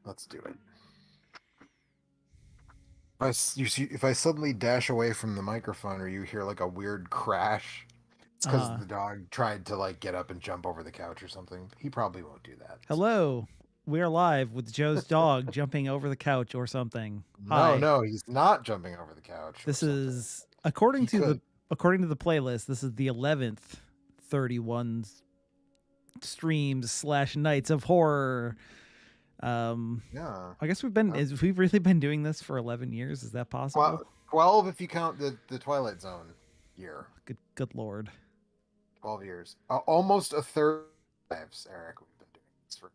Let's do it. If I suddenly dash away from the microphone or you hear like a weird crash, it's because Uh, the dog tried to like get up and jump over the couch or something. He probably won't do that. Hello. We're live with Joe's dog jumping over the couch or something. No, Hi. no, he's not jumping over the couch or This something. is according He to the could. playlist, this is the 11th 31 streams / nights of horror. Yeah. I guess Uh, we've really been doing this for 11 years. Is that possible? 12 if you count the Twilight Zone year. Good lord. 12 years. Almost a third of lives, Eric. We've been doing this for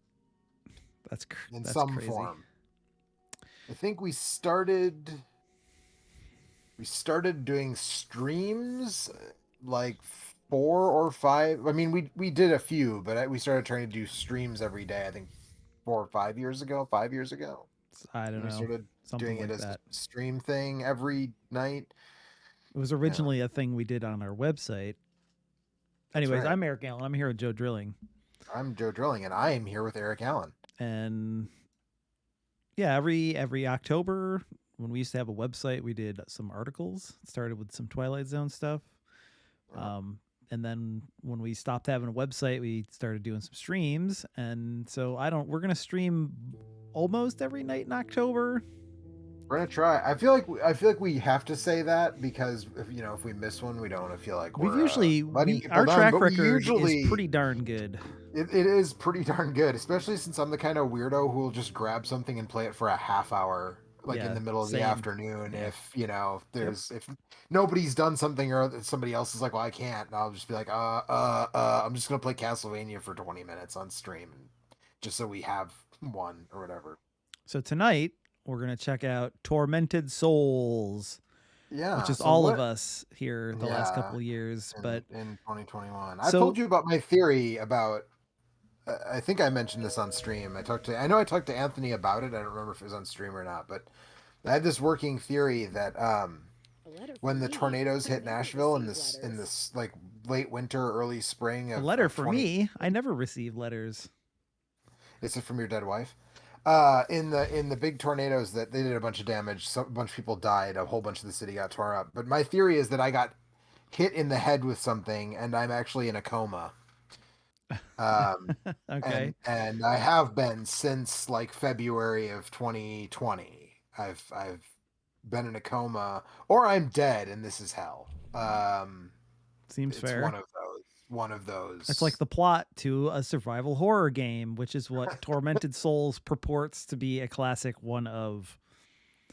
in That's some crazy. form. I think we started doing streams like 4 or 5. I mean, we did a few, but we started trying to do streams every day. I think 4 or 5 years ago, 5 years ago. I don't We know. started Something doing it like as a that. stream thing every night. It was Yeah, originally a thing we did on our website. that's Anyways, right. I'm Eric Allen. I'm here with Joe Drilling. I'm Joe Drilling, and I am here with Eric Allen. And yeah, every October when we used to have a website, we did some articles. It started with some Twilight Zone stuff. Yeah. And then when we stopped having a website, we started doing some streams. And so we're gonna stream almost every night in October. We're gonna try. I feel like we have to say that because if we miss one, we don't want to feel like We've we're usually letting we people our down. track But we record is usually pretty darn good. it is pretty darn good, especially since I'm the kind of weirdo who will just grab something and play it for a half hour, like in Yeah, the middle of the same. afternoon. Yeah. Yep. If nobody's done something or somebody else is like, well, I can't, and I'll just be like, I'm just gonna play Castlevania for 20 minutes on stream, just so we have one or whatever. So tonight we're gonna check out Tormented Souls, which Yeah. is So all of what? us here the last Yeah. couple of years. in But in 2021. I've so told you about my theory about. I think I mentioned this on stream. I know I talked to Anthony about it. I don't remember if it was on stream or not, but I had this working theory that when the tornadoes hit Nashville in this like late winter, early spring a of letter of for 20. me. I never receive letters. Is it from your dead wife? In the big tornadoes that they did a bunch of damage, a bunch of people died, a whole bunch of the city got torn up. But my theory is that I got hit in the head with something, and I'm actually in a coma. Um, Okay. and I have been since like February of 2020. I've been in a coma, or I'm dead, and this is hell. Seems It's fair. one of those. One of It's like those. the plot to a survival horror game, which is what Tormented Souls purports to be a classic one of.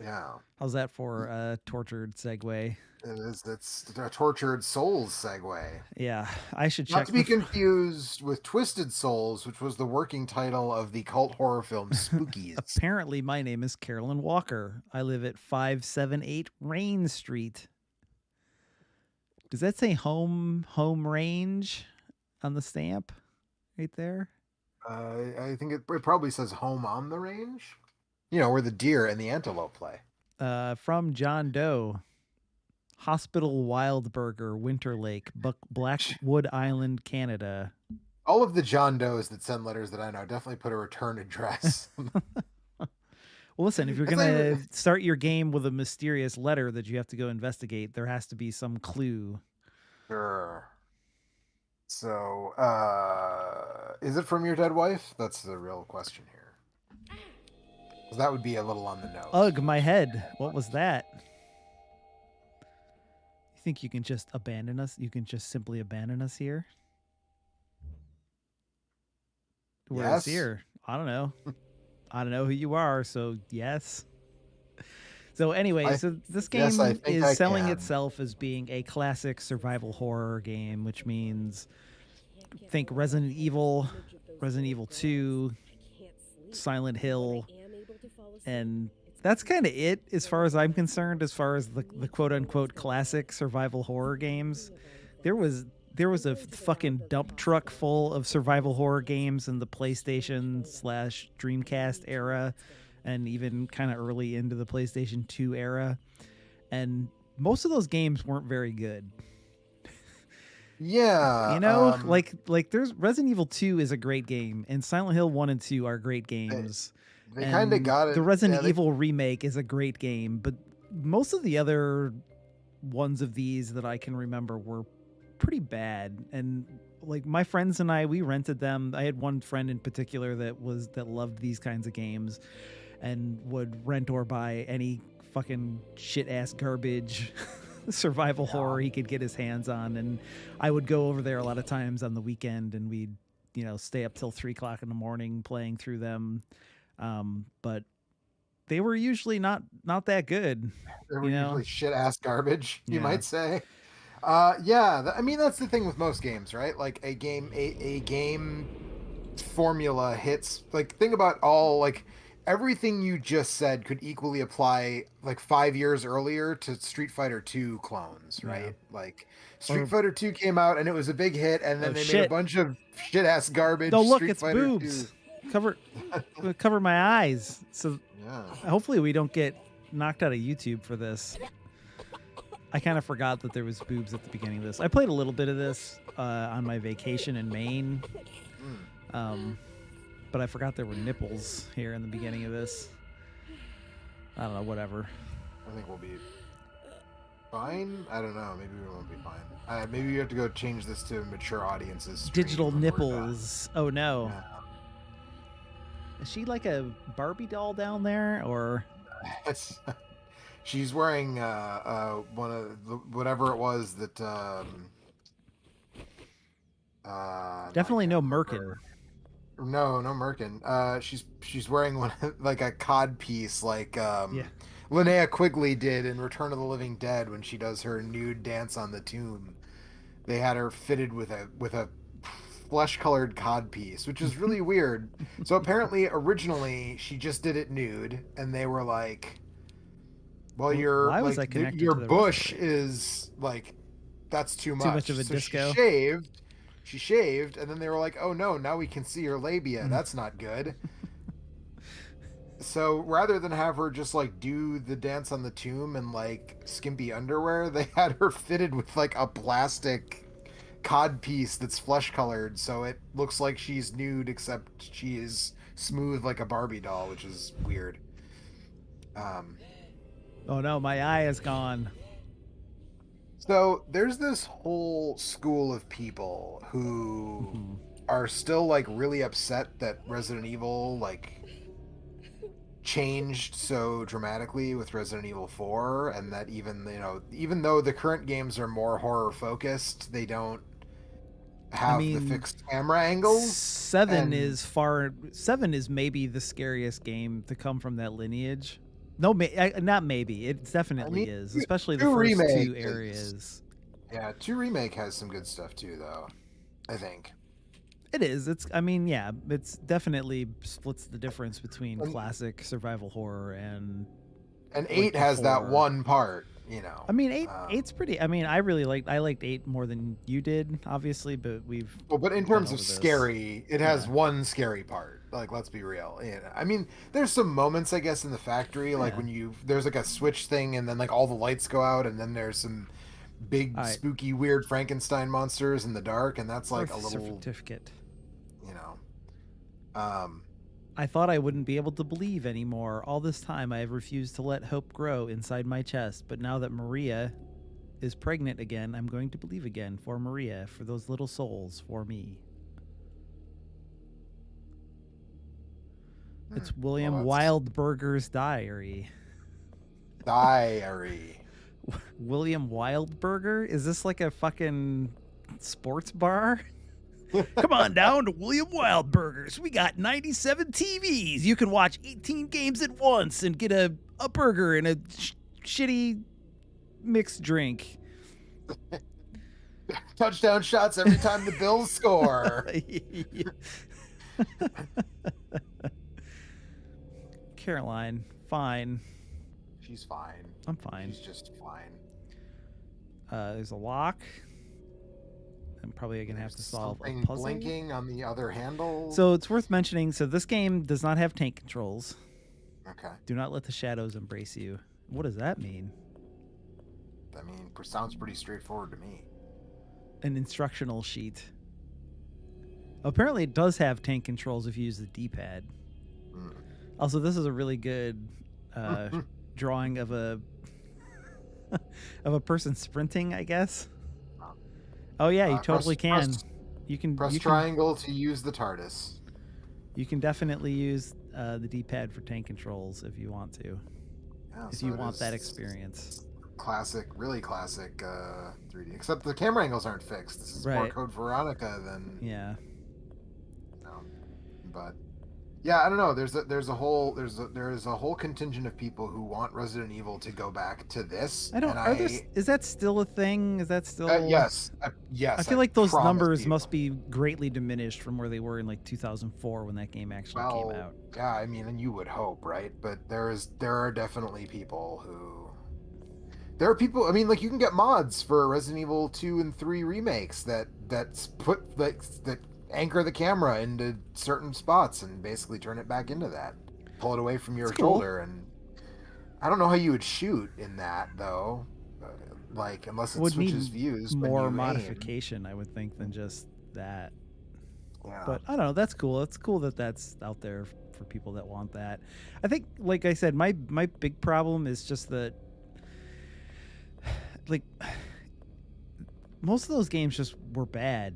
Yeah, How's that for a tortured segue? it is. It's a tortured souls segue. Yeah, I should Not check to the. be confused with Twisted Souls, which was the working title of the cult horror film Spookies. Apparently, my name is Carolyn Walker. I live at 578 Rain Street. Does that say home range on the stamp right there? I think it probably says home on the range. Where the deer and the antelope play. From John Doe. Hospital Wildburger, Winter Lake, Blackwood Island, Canada. All of the John Does that send letters that I know definitely put a return address. Well, listen, if you're It's going not to even- start your game with a mysterious letter that you have to go investigate, there has to be some clue. Sure. So, is it from your dead wife? That's the real question here. 'Cause that would be a little on the nose. Ugh, my head. What was that? You think you can just abandon us? You can just simply abandon us here? Whereas Yes. here, I don't know. I don't know who you are, so yes. So anyway, so this game yes, I think I is selling can. itself as being a classic survival horror game, which means think Resident Evil 2, Silent Hill, and that's kind of it as far as I'm concerned, as far as the quote unquote classic survival horror games. There was a fucking dump truck full of survival horror games in the PlayStation / Dreamcast era, and even kind of early into the PlayStation 2 era. And most of those games weren't very good. Yeah. Like there's Resident Evil 2 is a great game, and Silent Hill 1 and 2 are great games. They kind of got it. The Resident Evil remake is a great game, but most of the other ones of these that I can remember were pretty bad. And like my friends and I, we rented them. I had one friend in particular that loved these kinds of games and would rent or buy any fucking shit ass garbage survival horror he could get his hands on. And I would go over there a lot of times on the weekend, and we'd, you know, stay up till 3 o'clock in the morning playing through them. But they were usually not that good. They were usually shit ass garbage, you might say. I mean, that's the thing with most games, right? Like a game formula hits. Like, think about all, like, everything you just said could equally apply like 5 years earlier to Street Fighter 2 clones, right? Yeah. Like Street Fighter 2 came out and it was a big hit, and then they made a bunch of shit ass garbage. No, look, it's Fighter boobs. 2. Cover my eyes. So hopefully we don't get knocked out of YouTube for this. I kind of forgot that there was boobs at the beginning of this. I played a little bit of this on my vacation in Maine. But I forgot there were nipples here in the beginning of this. I don't know, whatever. I think we'll be fine. I don't know. Maybe we won't be fine. Maybe you have to go change this to mature audiences. Digital nipples. Oh, no. Yeah. Is she like a Barbie doll down there, or? She's wearing one of the, whatever it was that. Definitely no merkin. No merkin. She's wearing one like a cod piece, like Linnea Quigley did in Return of the Living Dead when she does her nude dance on the tomb. They had her fitted with a flesh-colored cod piece, which is really weird. So apparently, originally, she just did it nude, and they were like, "Well, your bush is like that's too much. Too much of a disco." She shaved, and then they were like, "Oh no, now we can see her labia. That's not good." So rather than have her just like do the dance on the tomb in like skimpy underwear, they had her fitted with like a plastic cod piece that's flesh colored, so it looks like she's nude, except she is smooth like a Barbie doll, which is weird. Oh no, my eye is gone. So there's this whole school of people who are still like really upset that Resident Evil like changed so dramatically with Resident Evil 4, and that even though the current games are more horror focused, they don't have the fixed camera angles. 7 is maybe the scariest game to come from that lineage. No, not maybe. It definitely is, especially the first two areas. 2 Remake has some good stuff too, though. I think it is. It's definitely splits the difference between classic survival horror and 8 has horror. That one part, you know. I mean, 8's pretty. I mean, I liked 8 more than you did, obviously, but but in terms of scary, it has one scary part. Like, let's be real. Yeah, I mean, there's some moments, I guess, in the factory, like when there's like a switch thing, and then like all the lights go out, and then there's some big spooky weird Frankenstein monsters in the dark, and that's like a little certificate. You know. I thought I wouldn't be able to believe anymore. All this time, I have refused to let hope grow inside my chest. But now that Maria is pregnant again, I'm going to believe again for Maria, for those little souls, for me. It's William Wildberger's diary. William Wildberger? Is this like a fucking sports bar? Come on down to William Wildberger's. We got 97 TVs. You can watch 18 games at once and get a burger and a shitty mixed drink. Touchdown shots every time the Bills score. Caroline, fine. She's fine. I'm fine. She's just fine. There's a lock. I'm probably going to have to solve a puzzle. Blinking on the other handle. So it's worth mentioning, so this game does not have tank controls. Okay. Do not let the shadows embrace you. What does that mean? I mean, sounds pretty straightforward to me. An instructional sheet. Apparently it does have tank controls if you use the D-pad. Also, this is a really good drawing of a of a person sprinting, I guess. Oh yeah, you totally can. Press triangle to use the TARDIS. You can definitely use the D-pad for tank controls if you want to. Yeah, if you want that experience. Classic, really classic 3D. Except the camera angles aren't fixed. This is more Code Veronica than but yeah, I don't know. There is a whole contingent of people who want Resident Evil to go back to this. Is that still a thing? Is that still? Yes. Yes. I feel like those numbers must be greatly diminished from where they were in like 2004 when that game actually came out. Yeah, I mean, and you would hope, right? But there are definitely people who. There are people. I mean, like you can get mods for Resident Evil 2 and 3 remakes that anchor the camera into certain spots and basically turn it back into that. Pull it away from your shoulder, and I don't know how you would shoot in that though. Like unless it switches views. More modification, I would think, than just that. Yeah. But I don't know. That's cool. It's cool that that's out there for people that want that. I think, like I said, my big problem is just that, like, most of those games just were bad.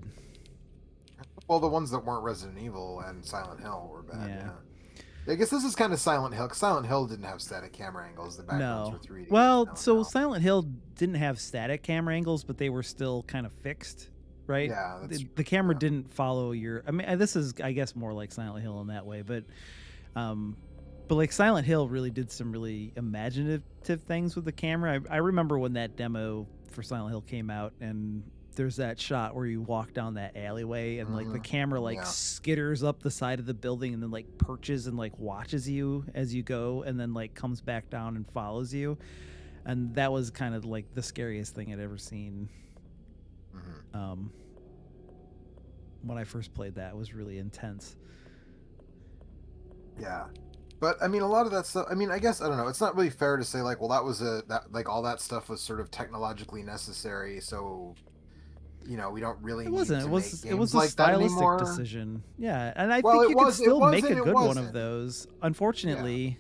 Well, the ones that weren't Resident Evil and Silent Hill were bad. Yeah. I guess this is kind of Silent Hill. 'Cause Silent Hill didn't have static camera angles. The backgrounds were 3D. Well, Silent Hill didn't have static camera angles, but they were still kind of fixed, right? Yeah. The camera didn't follow your. I mean, this is, I guess, more like Silent Hill in that way, but like Silent Hill really did some really imaginative things with the camera. I remember when that demo for Silent Hill came out, and there's that shot where you walk down that alleyway and like the camera skitters up the side of the building and then like perches and like watches you as you go and then like comes back down and follows you. And that was kind of like the scariest thing I'd ever seen. When I first played that, it was really intense. Yeah. But I mean, a lot of that stuff. I mean, I guess I don't know. It's not really fair to say like, well, that all that stuff was sort of technologically necessary. So, you know, we don't really. It wasn't. It was a stylistic decision. Yeah, and I think you could still make a good one of those. Unfortunately,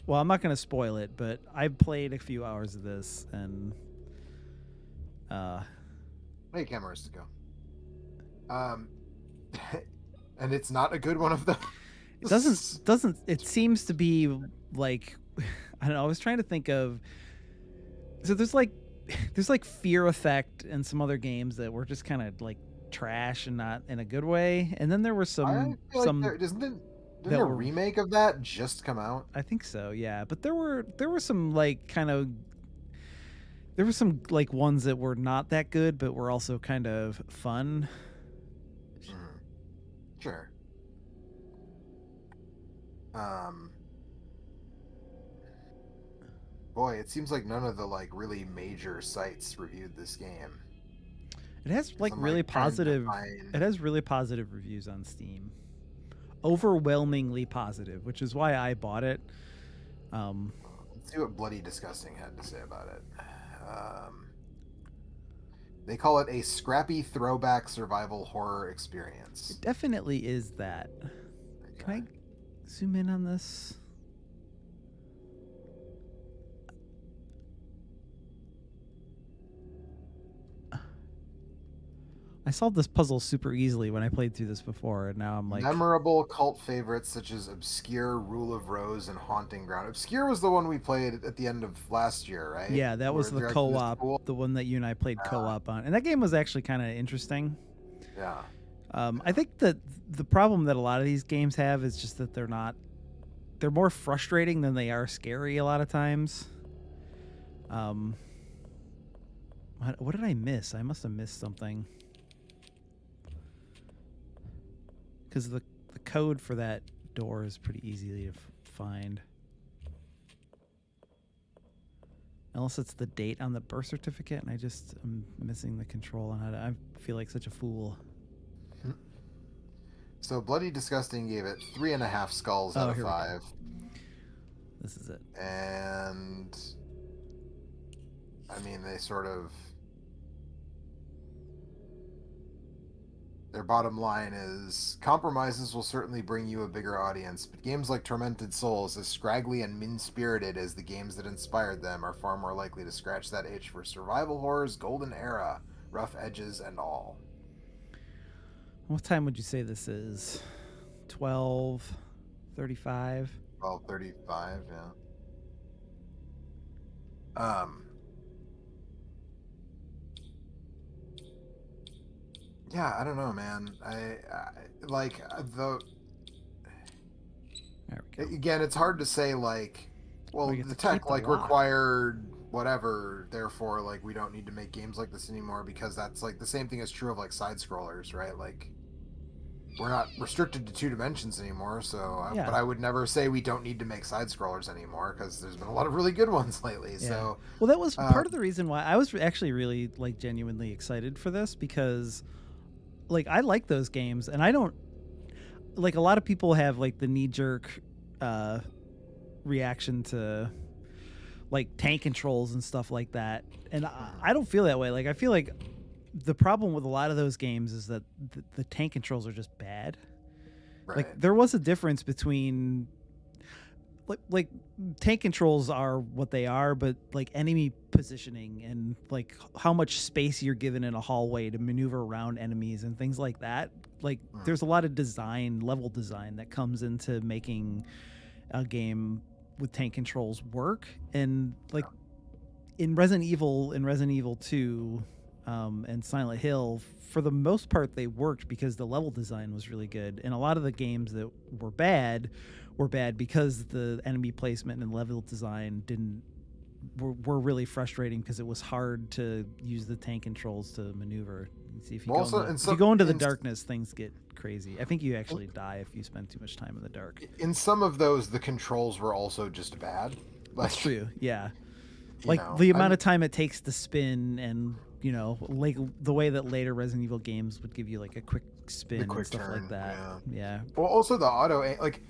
well, I'm not going to spoil it, but I played a few hours of this, and hey, cameras to go. And it's not a good one of those. It doesn't. It seems to be like, I don't know. I was trying to think of. So there's like Fear Effect and some other games that were just kind of like trash and not in a good way. And then there were some. Didn't a remake of that just come out? I think so. Yeah, but there were some like kind of. There were some like ones that were not that good, but were also kind of fun. Sure. Boy, it seems like none of the like really major sites reviewed this game. It has like really positive. It has really positive reviews on Steam. Overwhelmingly positive, which is why I bought it. Let's see what Bloody Disgusting had to say about it. They call it a scrappy throwback survival horror experience. It definitely is that. Okay. Can I zoom in on this? I solved this puzzle super easily when I played through this before, and now I'm like... Memorable cult favorites such as Obscure, Rule of Rose, and Haunting Ground. Obscure was the one we played at the end of last year, right? Yeah, that was the co-op, the one that you and I played co-op on. And that game was actually kind of interesting. Yeah. I think that the problem that a lot of these games have is just that they're more frustrating than they are scary a lot of times. What did I miss? I must have missed something. Because the code for that door is pretty easy to find. Unless it's the date on the birth certificate, and I'm missing the control on how to... I feel like such a fool. So Bloody Disgusting gave it 3.5 skulls out of 5. This is it. And I mean, they sort of... Their bottom line is compromises will certainly bring you a bigger audience, but games like Tormented Souls, as scraggly and mean spirited as the games that inspired them, are far more likely to scratch that itch for survival horror's golden era, rough edges and all. What time would you say this is? 12:35. 12:35, yeah. Yeah, I don't know, man. I like the There we go. again. It's hard to say like, well, We get the to keep tech the like lock. required whatever. Therefore, like we don't need to make games like this anymore because that's like the same thing is true of like side scrollers, right? Like we're not restricted to 2 dimensions anymore. So, Yeah. but I would never say we don't need to make side scrollers anymore because there's been a lot of really good ones lately. Yeah. So, well, that was part of the reason why I was actually really like genuinely excited for this, because like I like those games, and I don't like, a lot of people have like the knee jerk reaction to like tank controls and stuff like that, and I don't feel that way. Like I feel like the problem with a lot of those games is that the tank controls are just bad. right. Like there was a difference between like tank controls are what they are, but like enemy positioning and like how much space you're given in a hallway to maneuver around enemies and things like that, like there's a lot of level design that comes into making a game with tank controls work. And like in Resident Evil 2 and Silent Hill, for the most part they worked because the level design was really good, and a lot of the games that were bad because the enemy placement and level design were really frustrating because it was hard to use the tank controls to maneuver. See, if you go into the darkness, things get crazy. I think you actually die if you spend too much time in the dark. In some of those, the controls were also just bad. Like, that's true. Yeah, like the amount of time it takes to spin, and you know, like the way that later Resident Evil games would give you like a quick spin and stuff like that. Yeah. Well, also the auto aim, like.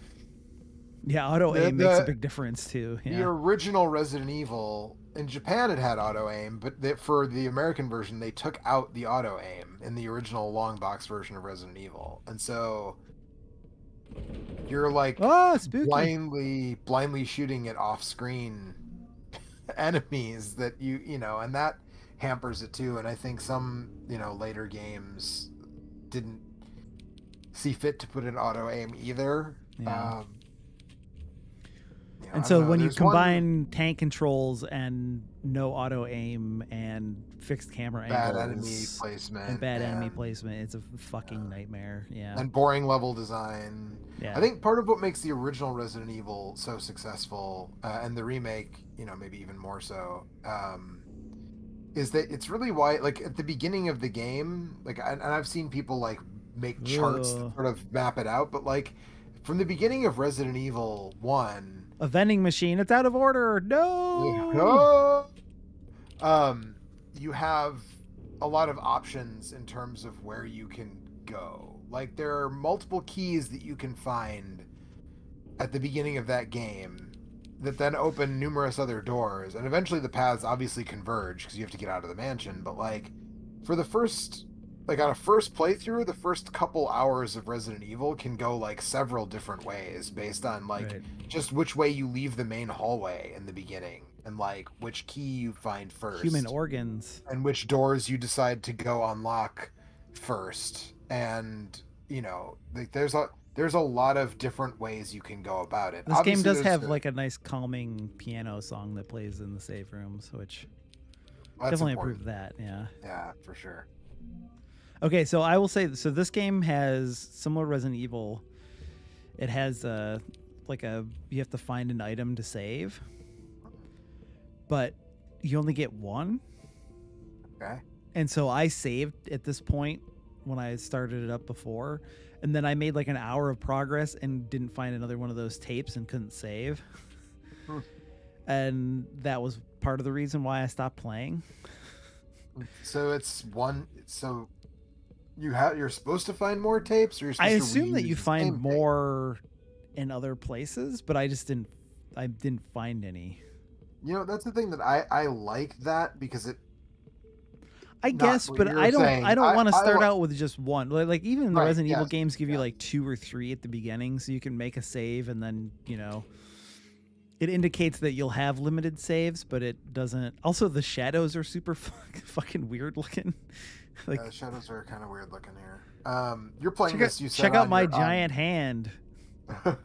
Yeah, auto aim makes a big difference too. Yeah. The original Resident Evil in Japan, it had auto aim, but for the American version, they took out the auto aim in the original long box version of Resident Evil, and so you're like blindly shooting at off-screen enemies that you know, and that hampers it too. And I think some later games didn't see fit to put in auto aim either. Yeah. And so when you combine tank controls and no auto aim and fixed camera bad angles enemy placement and bad enemy placement, it's a fucking nightmare. Yeah. And boring level design. Yeah. I think part of what makes the original Resident Evil so successful, and the remake, maybe even more so, is that it's really why, like at the beginning of the game, like, and I've seen people like make charts that sort of map it out, but like from the beginning of Resident Evil 1, a vending machine, it's out of order. No. You have a lot of options in terms of where you can go. Like there are multiple keys that you can find at the beginning of that game that then open numerous other doors, and eventually the paths obviously converge because you have to get out of the mansion. But like for the first, like on a first playthrough, the first couple hours of Resident Evil can go like several different ways based on like just which way you leave the main hallway in the beginning, and like which key you find first, human organs, and which doors you decide to go unlock first. And like there's a lot of different ways you can go about it. This obviously, game does have like a nice calming piano song that plays in the save rooms, which definitely improved that. Yeah, for sure. Okay, so I will say, so this game has similar Resident Evil. It has you have to find an item to save, but you only get one. Okay. And so I saved at this point when I started it up before, and then I made like an hour of progress and didn't find another one of those tapes and couldn't save. And that was part of the reason why I stopped playing. So you're supposed to find more tapes, or you're supposed I assume that you find more in other places, but I didn't find any. That's the thing that I like that, because I guess, what but you're I don't saying. want to start I out with just one. Like even the right, Resident Evil yes, games give you yeah. like 2 or 3 at the beginning, so you can make a save and then, it indicates that you'll have limited saves, but it doesn't. Also, the shadows are super fucking weird looking. Like, The shadows are kind of weird looking here. You're playing check out, this. You said check out on my your giant hand. you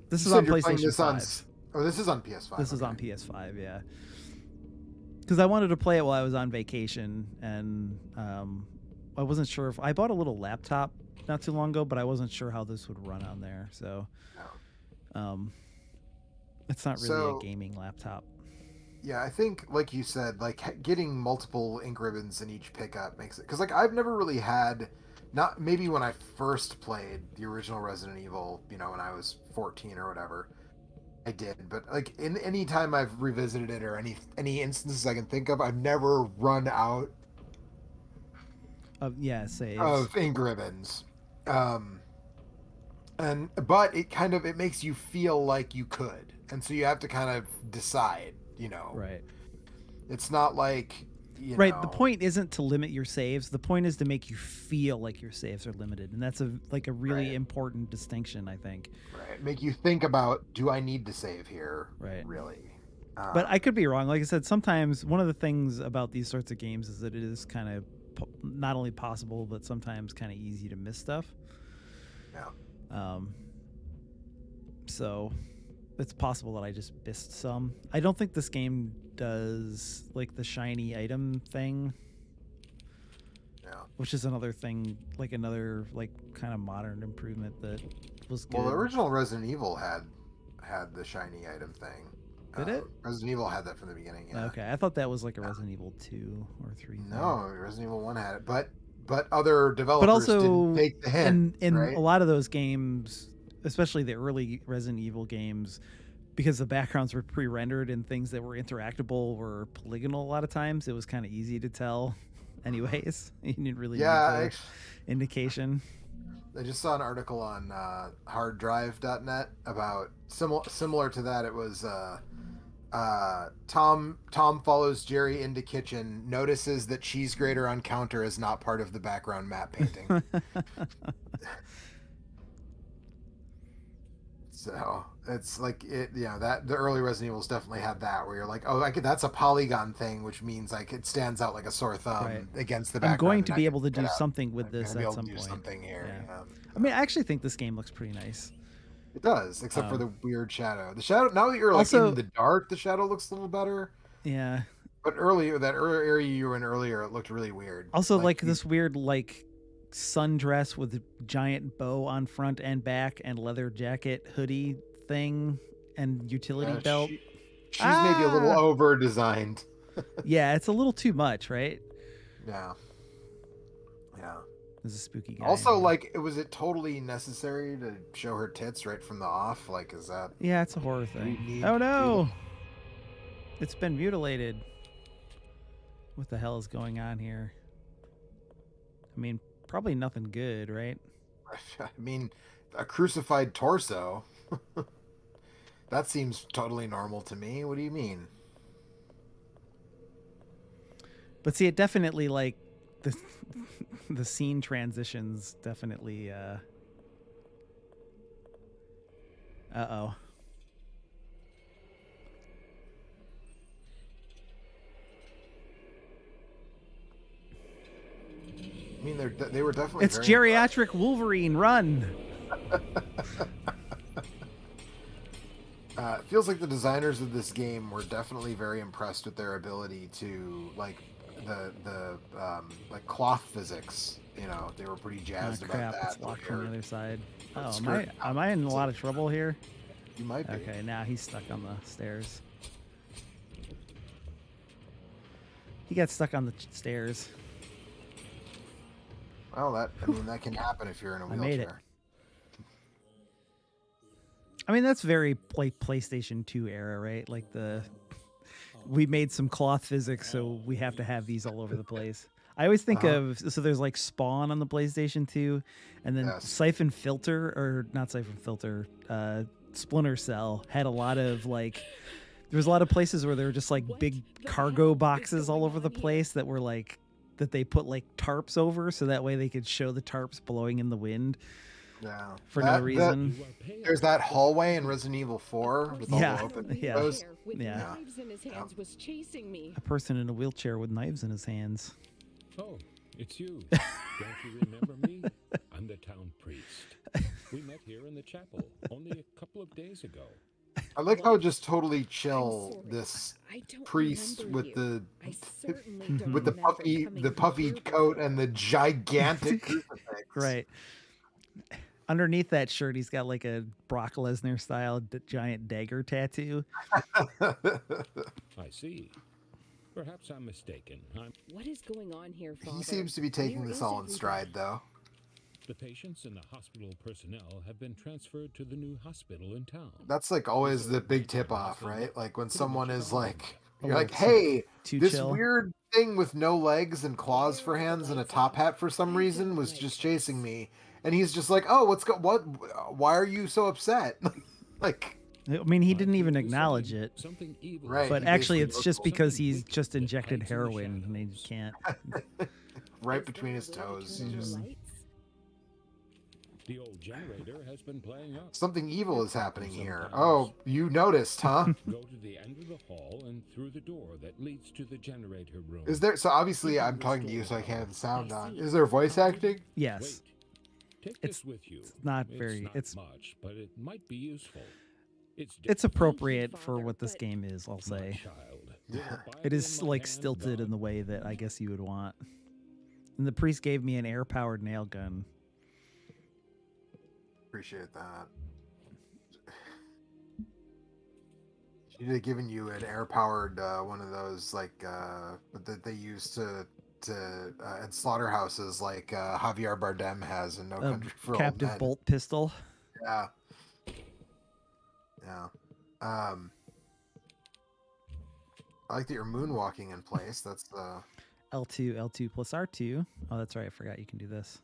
This is said on you're playing PlayStation this on. 5. Oh, this is on PS5. This is okay. on PS5, yeah. Because I wanted to play it while I was on vacation, and I wasn't sure if I bought a little laptop not too long ago, but I wasn't sure how this would run on there. So, it's not really a gaming laptop. Yeah, I think, like you said, like getting multiple ink ribbons in each pickup makes it, because like I've never really had, not maybe when I first played the original Resident Evil, when I was 14 or whatever, I did, but like in any time I've revisited it or any instances I can think of, I've never run out Saves of ink ribbons. But it makes you feel like you could, and so you have to kind of decide, right. It's not like right. The point isn't to limit your saves. The point is to make you feel like your saves are limited, and that's a really right. important distinction, I think. Right. Make you think about, do I need to save here? Right. Really. But I could be wrong. Like I said, sometimes one of the things about these sorts of games is that it is kind of not only possible, but sometimes kind of easy to miss stuff. Yeah. So it's possible that I just missed some. I don't think this game does like the shiny item thing. Yeah. Which is another thing, like another kind of modern improvement that was good. Well, the original Resident Evil had the shiny item thing. Did it? Resident Evil had that from the beginning. Yeah. Okay, I thought that was like a Resident Evil 2 or 3 thing. No, Resident Evil 1 had it, but other developers didn't take the hint. in right? a lot of those games, especially the early Resident Evil games, because the backgrounds were pre-rendered and things that were interactable were polygonal a lot of times, it was kind of easy to tell anyways. You didn't really need the indication. I just saw an article on harddrive.net about similar to that. It was Tom follows Jerry into kitchen, notices that cheese grater on counter is not part of the background map painting. So it's like that the early Resident Evils definitely had that, where you're like, oh, that's a polygon thing, which means like it stands out like a sore thumb against the background. I'm going to be able to do something with this at some point. Something here. Yeah. I mean, I actually think this game looks pretty nice. It does, except for the weird shadow. The shadow, now that you're also, in the dark, the shadow looks a little better. Yeah. But earlier, that area you were in earlier, it looked really weird. Also, this weird sundress with a giant bow on front and back and leather jacket hoodie thing and utility belt. She's maybe a little over designed. Yeah, it's a little too much, right? Yeah. There's a spooky guy. Also, was it totally necessary to show her tits right from the off? Like, is that... Yeah, it's a horror thing. Oh, no! It's been mutilated. What the hell is going on here? I mean, probably nothing good, right? I mean, a crucified torso. That seems totally normal to me. What do you mean? But see, it definitely, the scene transitions definitely, uh-oh. I mean, they were definitely. It's geriatric Wolverine. Run. It feels like the designers of this game were definitely very impressed with their ability to the cloth physics. They were pretty jazzed about that. It's locked from the other side. Oh, am I in a lot of trouble here? You might be. Okay, now he's stuck on the stairs. He got stuck on the stairs. Well, that can happen if you're in a wheelchair. I made it. I mean, that's very PlayStation 2 era, right? We made some cloth physics, so we have to have these all over the place. I always think so there's Spawn on the PlayStation 2, and then Siphon Filter, or not Siphon Filter, Splinter Cell had a lot of There was a lot of places where there were just like big cargo boxes all over the place that were like that they put like tarps over so that way they could show the tarps blowing in the wind. Yeah. For no reason. There's that hallway in Resident Evil 4 with all the open windows. Yeah. Knives in his hands was chasing me. A person in a wheelchair with knives in his hands. Oh, it's you. Don't you remember me? I'm the town priest. We met here in the chapel only a couple of days ago. I like how just totally chill this priest with the puffy coat and the gigantic crucifix. Right. Underneath that shirt, he's got like a Brock Lesnar style giant dagger tattoo. I see. Perhaps I'm mistaken. What is going on here, Father? He seems to be taking this all in stride, though. The patients and the hospital personnel have been transferred to the new hospital in town. That's like always the big tip off, right? Like when someone is like, you're like, hey, this weird thing with no legs and claws for hands and a top hat for some reason was just chasing me. And he's just like, oh, why are you so upset? Like, I mean, he didn't even acknowledge it. Right. But actually, it's just because he's just injected heroin and he can't. Right between his toes. He just... The old generator has been playing up. Something evil is happening here. Oh, you noticed, huh? Go to the end of the hall and through the door that leads to the generator room. Is there? So obviously, I'm talking to you, so I can't have the sound on. Is there voice acting? Yes. Take this with you. It's not very. It's not much, but it might be useful. It's appropriate for what this game is, I'll say. Yeah. It is like stilted in the way that I guess you would want. And the priest gave me an air-powered nail gun. Appreciate that. She'd have given you an air-powered one of those like that they use to at slaughterhouses, like Javier Bardem has in No Country for Old Men. Captive bolt pistol. Yeah. Yeah. I like that you're moonwalking in place. That's L2 plus R2. Oh, that's right. I forgot you can do this.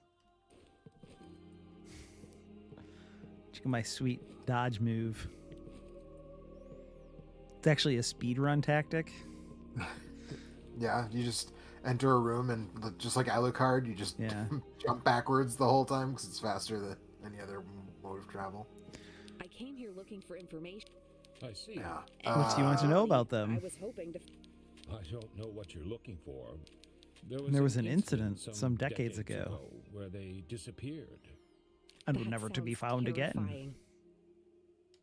Check out my sweet dodge move. It's actually a speed run tactic. Yeah, you just enter a room and just like Alucard, you just jump backwards the whole time because it's faster than any other mode of travel. I came here looking for information. I see. Yeah. What do you want to know about them? I was hoping to. I don't know what you're looking for. There was an incident some decades ago where they disappeared and were never to be found again.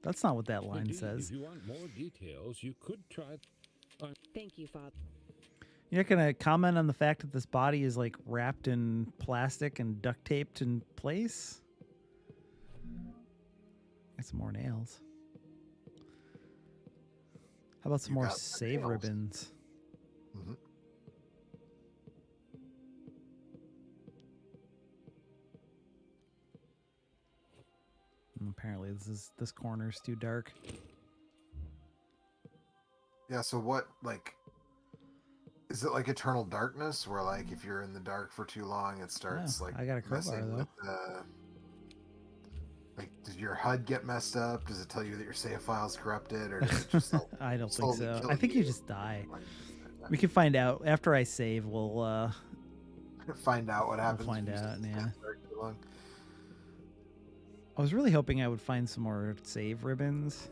That's not what that line Indeed, says. If you want more details, you could try. Thank you, Father. You're not gonna comment on the fact that this body is like wrapped in plastic and duct taped in place? Get some more nails. How about some more save ribbons? Mm-hmm. Apparently this corner's too dark. Yeah, so what, like, is it like eternal darkness where like if you're in the dark for too long it starts like I got a crowbar, messing with like, does your HUD get messed up? Does it tell you that your save file's corrupted, or does it just like I don't think so. I think you just die. We can find out after I save. We'll find out what happens. We'll find out, yeah. Too long. I was really hoping I would find some more save ribbons.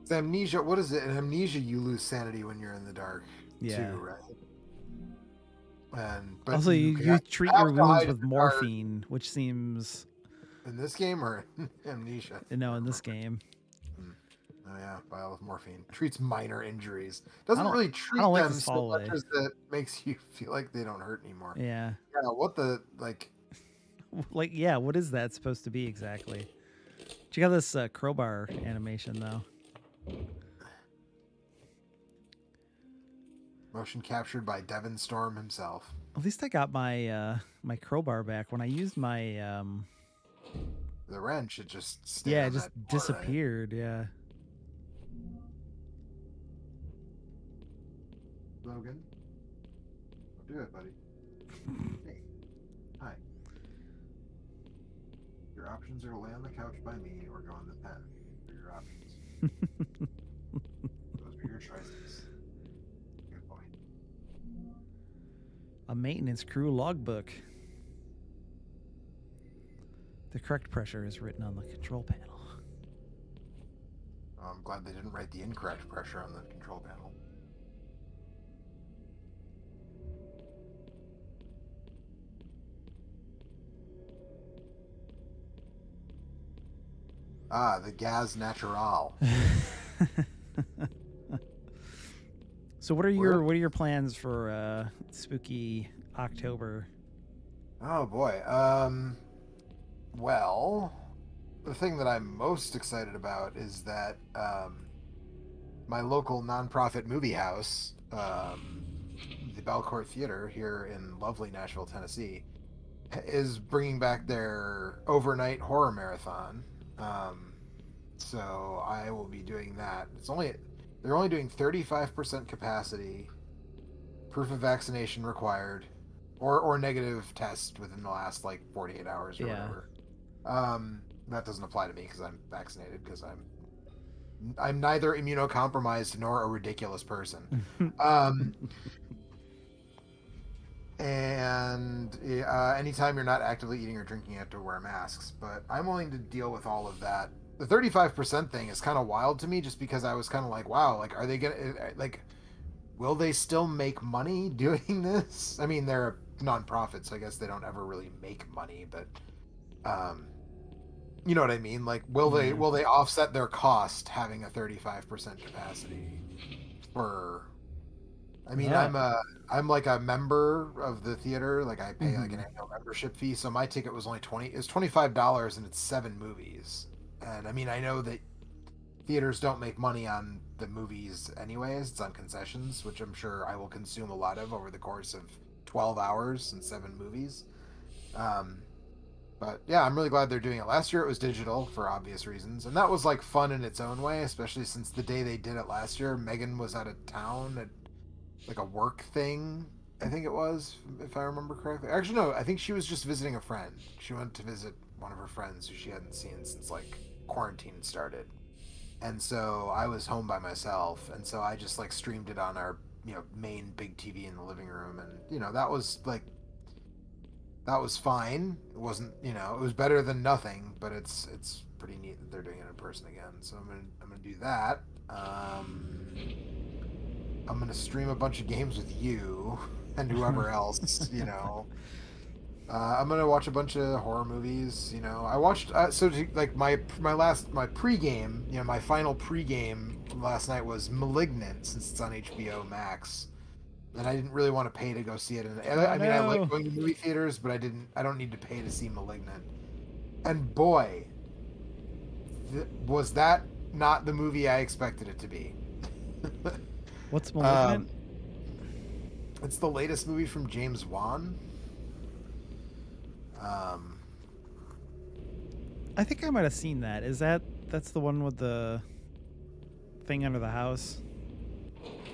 It's amnesia. What is it? In amnesia, you lose sanity when you're in the dark. Yeah. Too, right? But also, you treat your wounds with morphine, which seems in this game or in amnesia. No, in this game. Oh yeah, vial of morphine treats minor injuries. Doesn't really treat like them this so hallway. much as that makes you feel like they don't hurt anymore. Yeah. Yeah. What the like? Like, yeah. What is that supposed to be exactly? Check out this crowbar animation though. Motion captured by Devon Storm himself. At least I got my my crowbar back. When I used my the wrench, it just it just disappeared. Right? Yeah. Logan, don't do it, buddy. Hey, hi. You're options are to lay on the couch by me or go in the pen. Those are your options. Those are your choices. Good boy. A maintenance crew logbook. The correct pressure is written on the control panel. I'm glad they didn't write the incorrect pressure on the control panel. Ah, the gaz natural. So what are your plans for spooky October? Oh boy. Well, the thing that I'm most excited about is that my local nonprofit movie house, the Belcourt Theater here in lovely Nashville, Tennessee, is bringing back their overnight horror marathon. So I will be doing that. They're only doing 35% capacity, proof of vaccination required, or negative test within the last like 48 hours or whatever. That doesn't apply to me because I'm vaccinated, because I'm neither immunocompromised nor a ridiculous person. And anytime you're not actively eating or drinking, you have to wear masks. But I'm willing to deal with all of that. The 35% thing is kind of wild to me, just because I was kind of like, wow, like, are they gonna, like, will they still make money doing this? I mean, they're a nonprofit, so I guess they don't ever really make money, but you know what I mean? Like, will they offset their cost having a 35% capacity for? I mean, I'm like a member of the theater. Like, I pay like an annual membership fee, so my ticket was only $25, and it's 7 movies. And I mean, I know that theaters don't make money on the movies anyways. It's on concessions, which I'm sure I will consume a lot of over the course of 12 hours and 7 movies. But yeah, I'm really glad they're doing it. Last year it was digital for obvious reasons, and that was like fun in its own way, especially since the day they did it last year, Megan was out of town at like a work thing, I think it was, if I remember correctly. Actually, no, I think she was just visiting a friend. She went to visit one of her friends who she hadn't seen since like quarantine started. And so I was home by myself, and so I just like streamed it on our, main big TV in the living room, and that was fine. It wasn't, it was better than nothing, but it's pretty neat that they're doing it in person again. So I'm gonna do that. I'm gonna stream a bunch of games with you and whoever else, I'm gonna watch a bunch of horror movies. I watched my pregame. My final pregame last night was *Malignant*, since it's on HBO Max, and I didn't really want to pay to go see it. I like going to movie theaters, but I don't need to pay to see *Malignant*. And boy, was that not the movie I expected it to be. What's *Malignant*? It's the latest movie from James Wan. I think I might have seen that. That's the one with the thing under the house?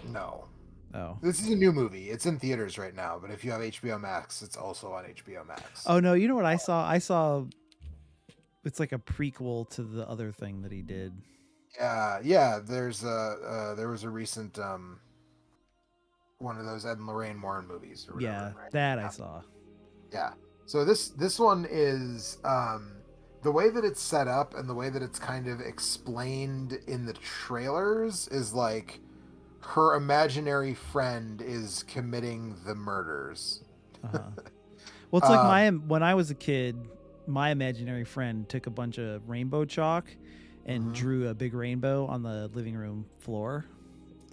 No. Oh. This is a new movie. It's in theaters right now, but if you have HBO Max, it's also on HBO Max. Oh no, you know what I saw? I saw it's like a prequel to the other thing that he did. Yeah. There was a recent one of those Ed and Lorraine Warren movies or whatever. Yeah, right? that I saw. Yeah. So this one is the way that it's set up and the way that it's kind of explained in the trailers is like her imaginary friend is committing the murders. Uh-huh. Well, it's like when I was a kid, my imaginary friend took a bunch of rainbow chalk and drew a big rainbow on the living room floor.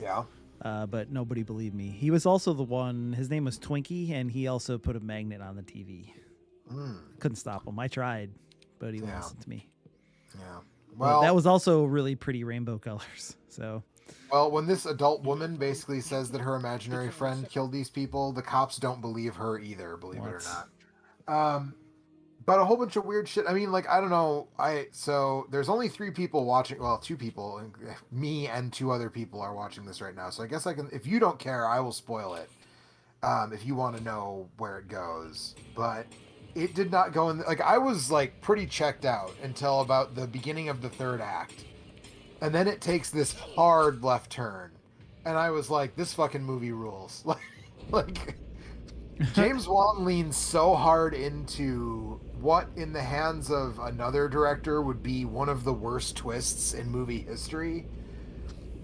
Yeah. But nobody believed me. He was also the one, his name was Twinkie, and he also put a magnet on the TV. Couldn't stop him. I tried, but he wouldn't listen to me. Yeah. Well, that was also really pretty rainbow colors. So. Well, when this adult woman basically says that her imaginary friend killed these people, the cops don't believe her either, believe it or not. But a whole bunch of weird shit. I mean, like, I don't know. So there's only 3 people watching. Well, 2 people, me and 2 other people are watching this right now. So I guess I can. If you don't care, I will spoil it. If you want to know where it goes, but it did not go in. Like, I was like pretty checked out until about the beginning of the third act, and then it takes this hard left turn, and I was like, this fucking movie rules. Like James Wan leans so hard into what, in the hands of another director, would be one of the worst twists in movie history,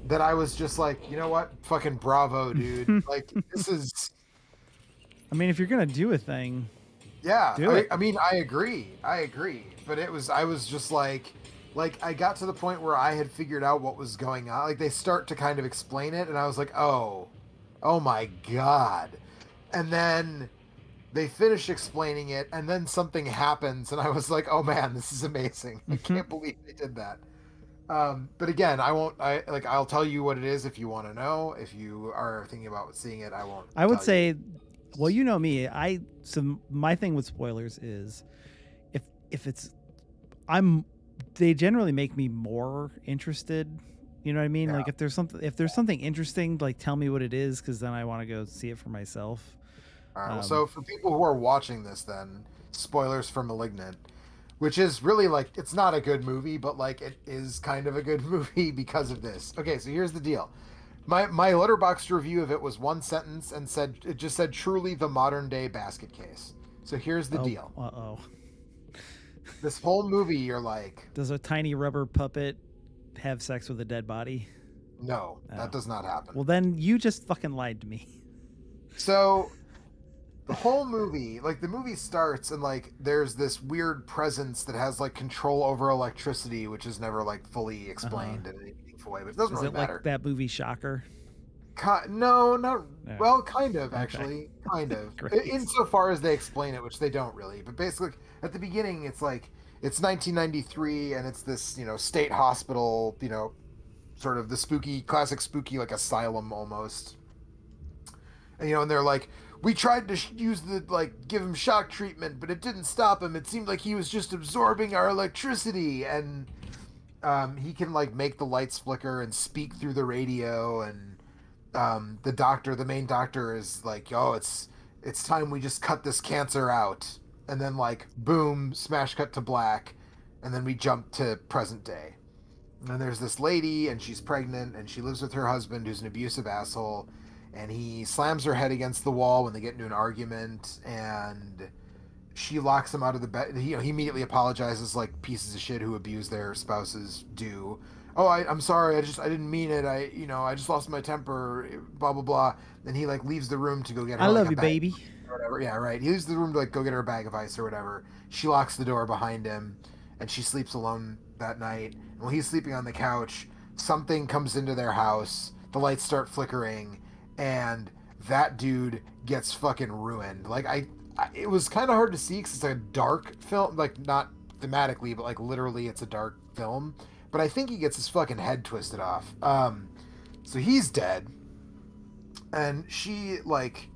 that I was just like, you know what? Fucking bravo, dude. Like, this is... I mean, if you're gonna do a thing, Yeah, do it. I mean, I agree. But I was just like, I got to the point where I had figured out what was going on. Like, they start to kind of explain it, and I was like, oh my God. And then they finish explaining it, and then something happens, and I was like, oh man, this is amazing. I can't believe they did that. But again, I'll tell you what it is if you want to know. If you are thinking about seeing it, I won't. I would tell say, you. well, you know me. So my thing with spoilers is, if it's, they generally make me more interested. You know what I mean? Yeah. Like if there's something interesting, like tell me what it is, because then I want to go see it for myself. All right, so for people who are watching this, then spoilers for *Malignant*, which is really like, it's not a good movie, but like it is kind of a good movie because of this. Okay, so here's the deal. My Letterboxd review of it was one sentence and it just said truly the modern day basket case. So here's the deal. Uh-oh. This whole movie, you're like, Does a tiny rubber puppet have sex with a dead body? no, that does not happen. Well, then you just fucking lied to me. So the whole movie, like, the movie starts and like there's this weird presence that has like control over electricity, which is never like fully explained in any meaningful way, but it doesn't Is really it matter. like that movie Shocker? No, not No. well, kind of, Okay. actually. Kind of. Great. Insofar as they explain it, which they don't really. But basically, at the beginning, it's like, it's 1993, and it's this, state hospital, sort of the classic spooky, like, asylum almost. And, and they're like, we tried to give him shock treatment, but it didn't stop him. It seemed like he was just absorbing our electricity. And he can, like, make the lights flicker and speak through the radio, and the main doctor is like, oh, it's time we just cut this cancer out. And then, like, boom, smash cut to black, and then we jump to present day. And there's this lady, and she's pregnant, and she lives with her husband, who's an abusive asshole, and he slams her head against the wall when they get into an argument, and she locks him out of the bed. He immediately apologizes, like pieces of shit who abuse their spouses do. Oh, I'm sorry. I didn't mean it. I just lost my temper. Blah blah blah. Then he like leaves the room to go get her. I like, love a you, bag baby. or whatever. Yeah, right. He leaves the room to like go get her a bag of ice or whatever. She locks the door behind him, and she sleeps alone that night. And while he's sleeping on the couch, something comes into their house. The lights start flickering, and that dude gets fucking ruined. Like it was kind of hard to see because it's a dark film, like not thematically, but like literally, it's a dark film. But I think he gets his fucking head twisted off. So he's dead, and she like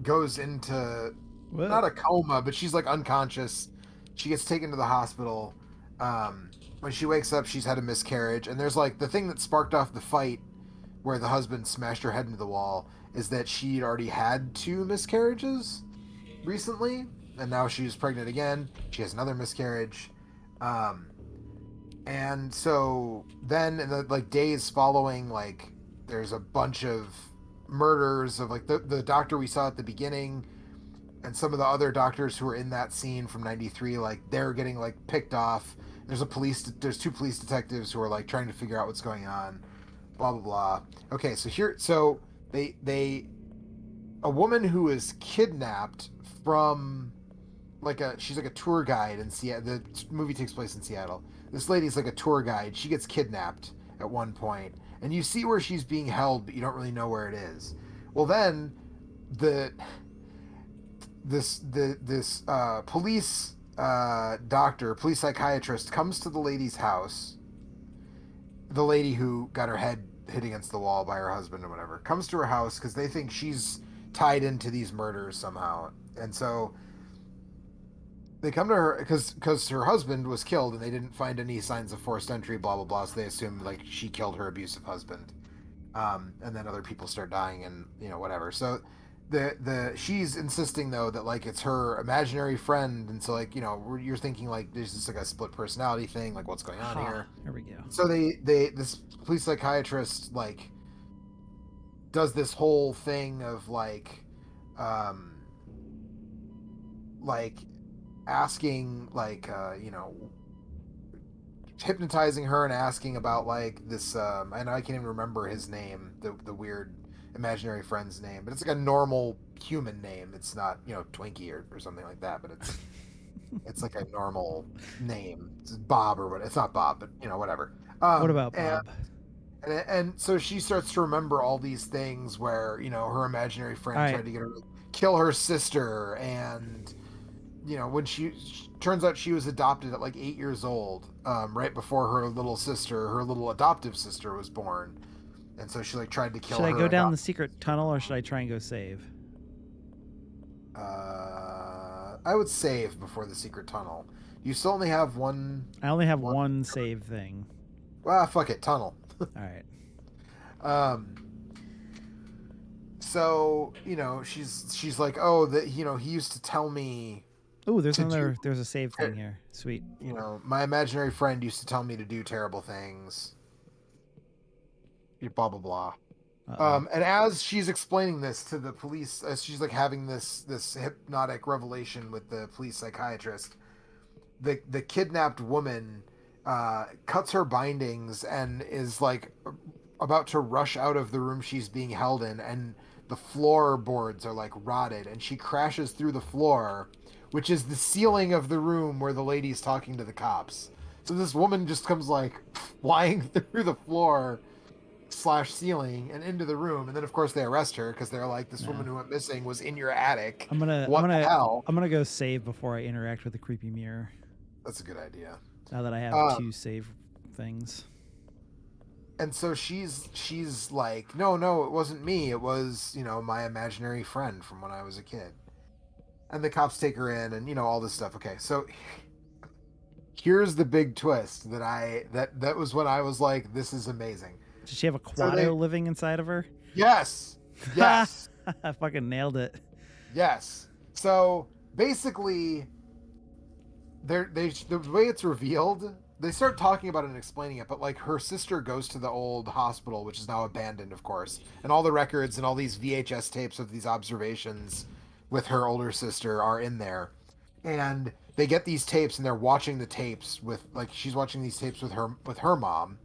goes into not a coma, but she's like unconscious. She gets taken to the hospital. When she wakes up, she's had a miscarriage, and there's like the thing that sparked off the fight where the husband smashed her head into the wall is that she'd already had 2 miscarriages recently, and now she's pregnant again. She has another miscarriage. And so then in the like days following, like there's a bunch of murders of like the doctor we saw at the beginning and some of the other doctors who were in that scene from 93, like they're getting like picked off. There's 2 police detectives who are like trying to figure out what's going on, blah blah blah. Okay, so a woman who is kidnapped from she's like a tour guide in Seattle. The movie takes place in Seattle. This lady's like a tour guide. She gets kidnapped at one point, and you see where she's being held, but you don't really know where it is. Well, then this police police psychiatrist comes to the lady's house. The lady who got her head hit against the wall by her husband or whatever comes to her house because they think she's tied into these murders somehow, and so they come to her because her husband was killed and they didn't find any signs of forced entry, blah blah blah. So they assumed like she killed her abusive husband, and then other people start dying and whatever. So she's insisting though that like it's her imaginary friend, and so like you're thinking like there's just like a split personality thing, like what's going on here. Here we go. So this police psychiatrist like does this whole thing of like asking like hypnotizing her and asking about like this I know I can't even remember his name, the weird imaginary friend's name, but it's like a normal human name. It's not Twinkie or something like that, but it's like a normal name. It's Bob or what. It's not Bob, but whatever. What about Bob? And so she starts to remember all these things where her imaginary friend tried to get her to kill her sister, and when she turns out she was adopted at like 8 years old, right before her little adoptive sister was born, and so she like tried to kill her. Should I go down the secret tunnel, or should I try and go save? I would save before the secret tunnel. You still only have one. I only have one save thing. Well, fuck it, tunnel. All right. So she's like, oh, that he used to tell me. Oh, there's a save thing here. Sweet. My imaginary friend used to tell me to do terrible things. Blah blah blah. And as she's explaining this to the police, as she's like having this hypnotic revelation with the police psychiatrist, the kidnapped woman cuts her bindings and is like about to rush out of the room she's being held in, and the floorboards are like rotted, and she crashes through the floor, which is the ceiling of the room where the lady's talking to the cops. So this woman just comes like flying through the floor / ceiling and into the room, and then of course they arrest her because they're like, this woman who went missing was in your attic. I'm gonna go save before I interact with the creepy mirror. That's a good idea. Now that I have 2 save things. And so she's like, no, it wasn't me. It was, my imaginary friend from when I was a kid. And the cops take her in and, all this stuff. Okay, so here's the big twist that was when I was like, this is amazing. Does she have a Quado living inside of her? Yes. I fucking nailed it. Yes. So basically, the way it's revealed, they start talking about it and explaining it, but like her sister goes to the old hospital, which is now abandoned, of course, and all the records and all these VHS tapes of these observations with her older sister are in there, and they get these tapes and they're watching the tapes with like she's watching these tapes with her mom,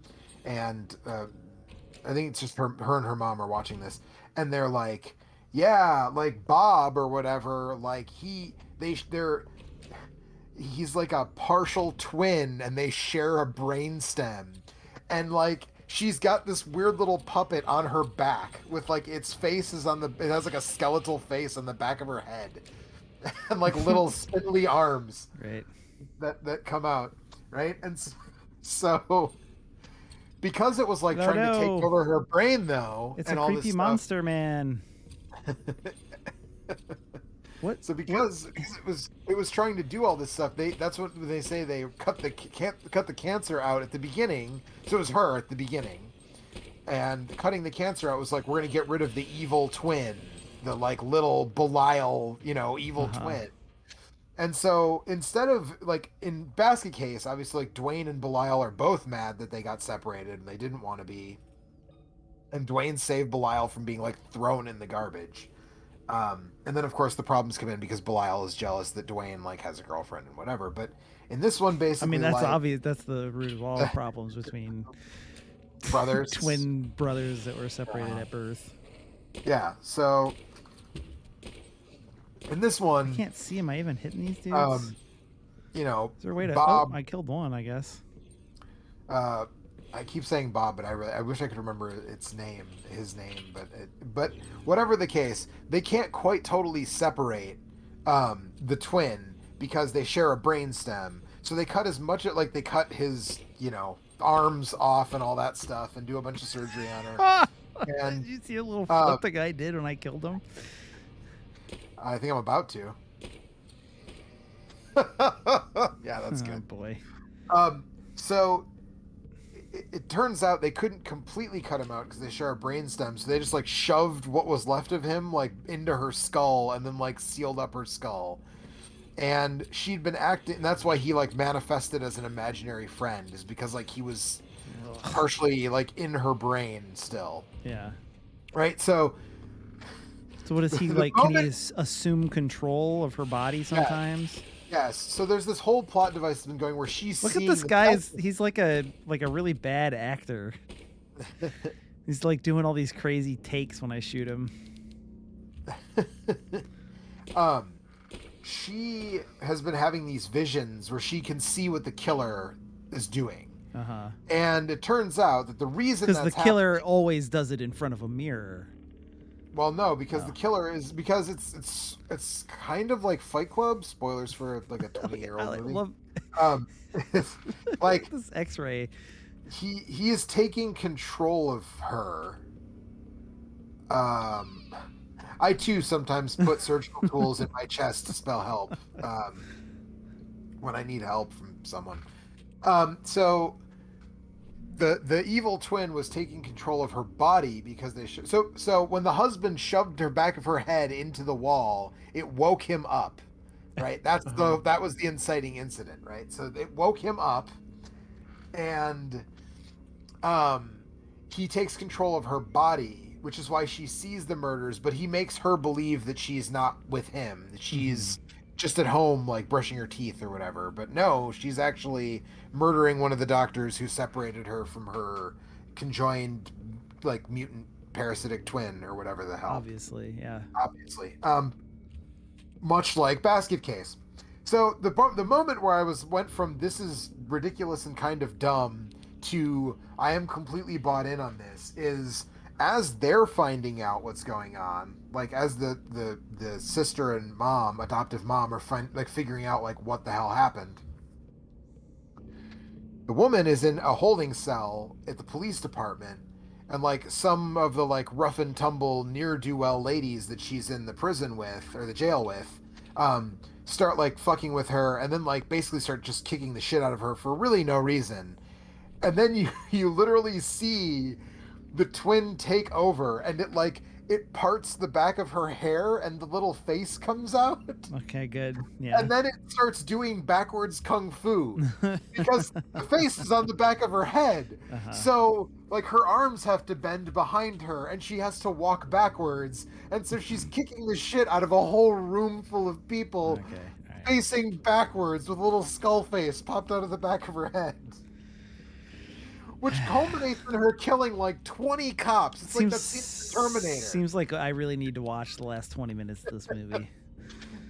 and I think it's just her and her mom are watching this, and they're like, yeah, like Bob or whatever, like he's like a partial twin and they share a brain stem, and like she's got this weird little puppet on her back with like its face it has like a skeletal face on the back of her head and like little spindly arms right that come out, right? And so because it was like trying to take over her brain though, it's and a all creepy this monster man. What? So because it was trying to do all this stuff, that's what they say, they cut the cancer out at the beginning. So it was her at the beginning, and cutting the cancer out was like, we're gonna get rid of the evil twin, the like little Belial, evil twin. And so instead of like in Basket Case, obviously like Dwayne and Belial are both mad that they got separated and they didn't want to be, and Dwayne saved Belial from being like thrown in the garbage. And then of course the problems come in because Belial is jealous that Dwayne like has a girlfriend and whatever. But in this one, basically, I mean, that's like, obvious. That's the root of all problems between brothers, twin brothers that were separated at birth. Yeah. So in this one, I can't see. Am I even hitting these dudes? Is there a way to? Bob, I killed one, I guess. I keep saying Bob, but I wish I could remember his name, but whatever the case, they can't quite totally separate the twin because they share a brain stem. So they cut as much like they cut his, arms off and all that stuff and do a bunch of surgery on her. And did you see a little flip the guy did when I killed him? I think I'm about to. Yeah, that's good. Boy. So it turns out they couldn't completely cut him out because they share a brainstem, so they just like shoved what was left of him like into her skull and then like sealed up her skull. And she'd been acting, and that's why he like manifested as an imaginary friend, is because like he was partially like in her brain still. Yeah. Right. So what is he the like? Can he moment- assume control of her body sometimes? yes. So there's this whole plot device that's been going where she's Look at seeing this the guy. death- He's like a really bad actor. He's like doing all these crazy takes when I shoot him. She has been having these visions where she can see what the killer is doing. Uh-huh. And it turns out that the reason Because that's the killer always does it in front of a mirror. well, no, because Oh. the killer is because it's kind of like Fight Club. Spoilers for like a 20-year-old I movie. love It's like this X-ray. he is taking control of her. I too sometimes put surgical tools in my chest to spell help when I need help from someone. So the evil twin was taking control of her body because they so when the husband shoved her back of her head into the wall, it woke him up. Right? That's that was the inciting incident, right? So it woke him up, and he takes control of her body, which is why she sees the murders, but he makes her believe that she's not with him, that she's just at home, like brushing her teeth or whatever. But no, she's actually murdering one of the doctors who separated her from her conjoined, like, mutant parasitic twin or whatever the hell. Obviously, yeah. Obviously. Much like Basket Case. So the moment where I went from this is ridiculous and kind of dumb to I am completely bought in on this is as they're finding out what's going on, like as the sister and mom, adoptive mom, are figuring out like what the hell happened. The woman is in a holding cell at the police department, and like some of the like rough and tumble ne'er-do-well ladies that she's in the prison with or the jail with, start like fucking with her, and then like basically start just kicking the shit out of her for really no reason. And then you literally see the twin take over, and it parts the back of her hair and the little face comes out. Okay, good. Yeah. And then it starts doing backwards kung fu because the face is on the back of her head. Uh-huh. So like her arms have to bend behind her and she has to walk backwards. And so she's kicking the shit out of a whole room full of people Okay. All right. facing backwards with a little skull face popped out of the back of her head. Which culminates in her killing like 20 cops. It's like that scene in Terminator. Seems like I really need to watch the last 20 minutes of this movie.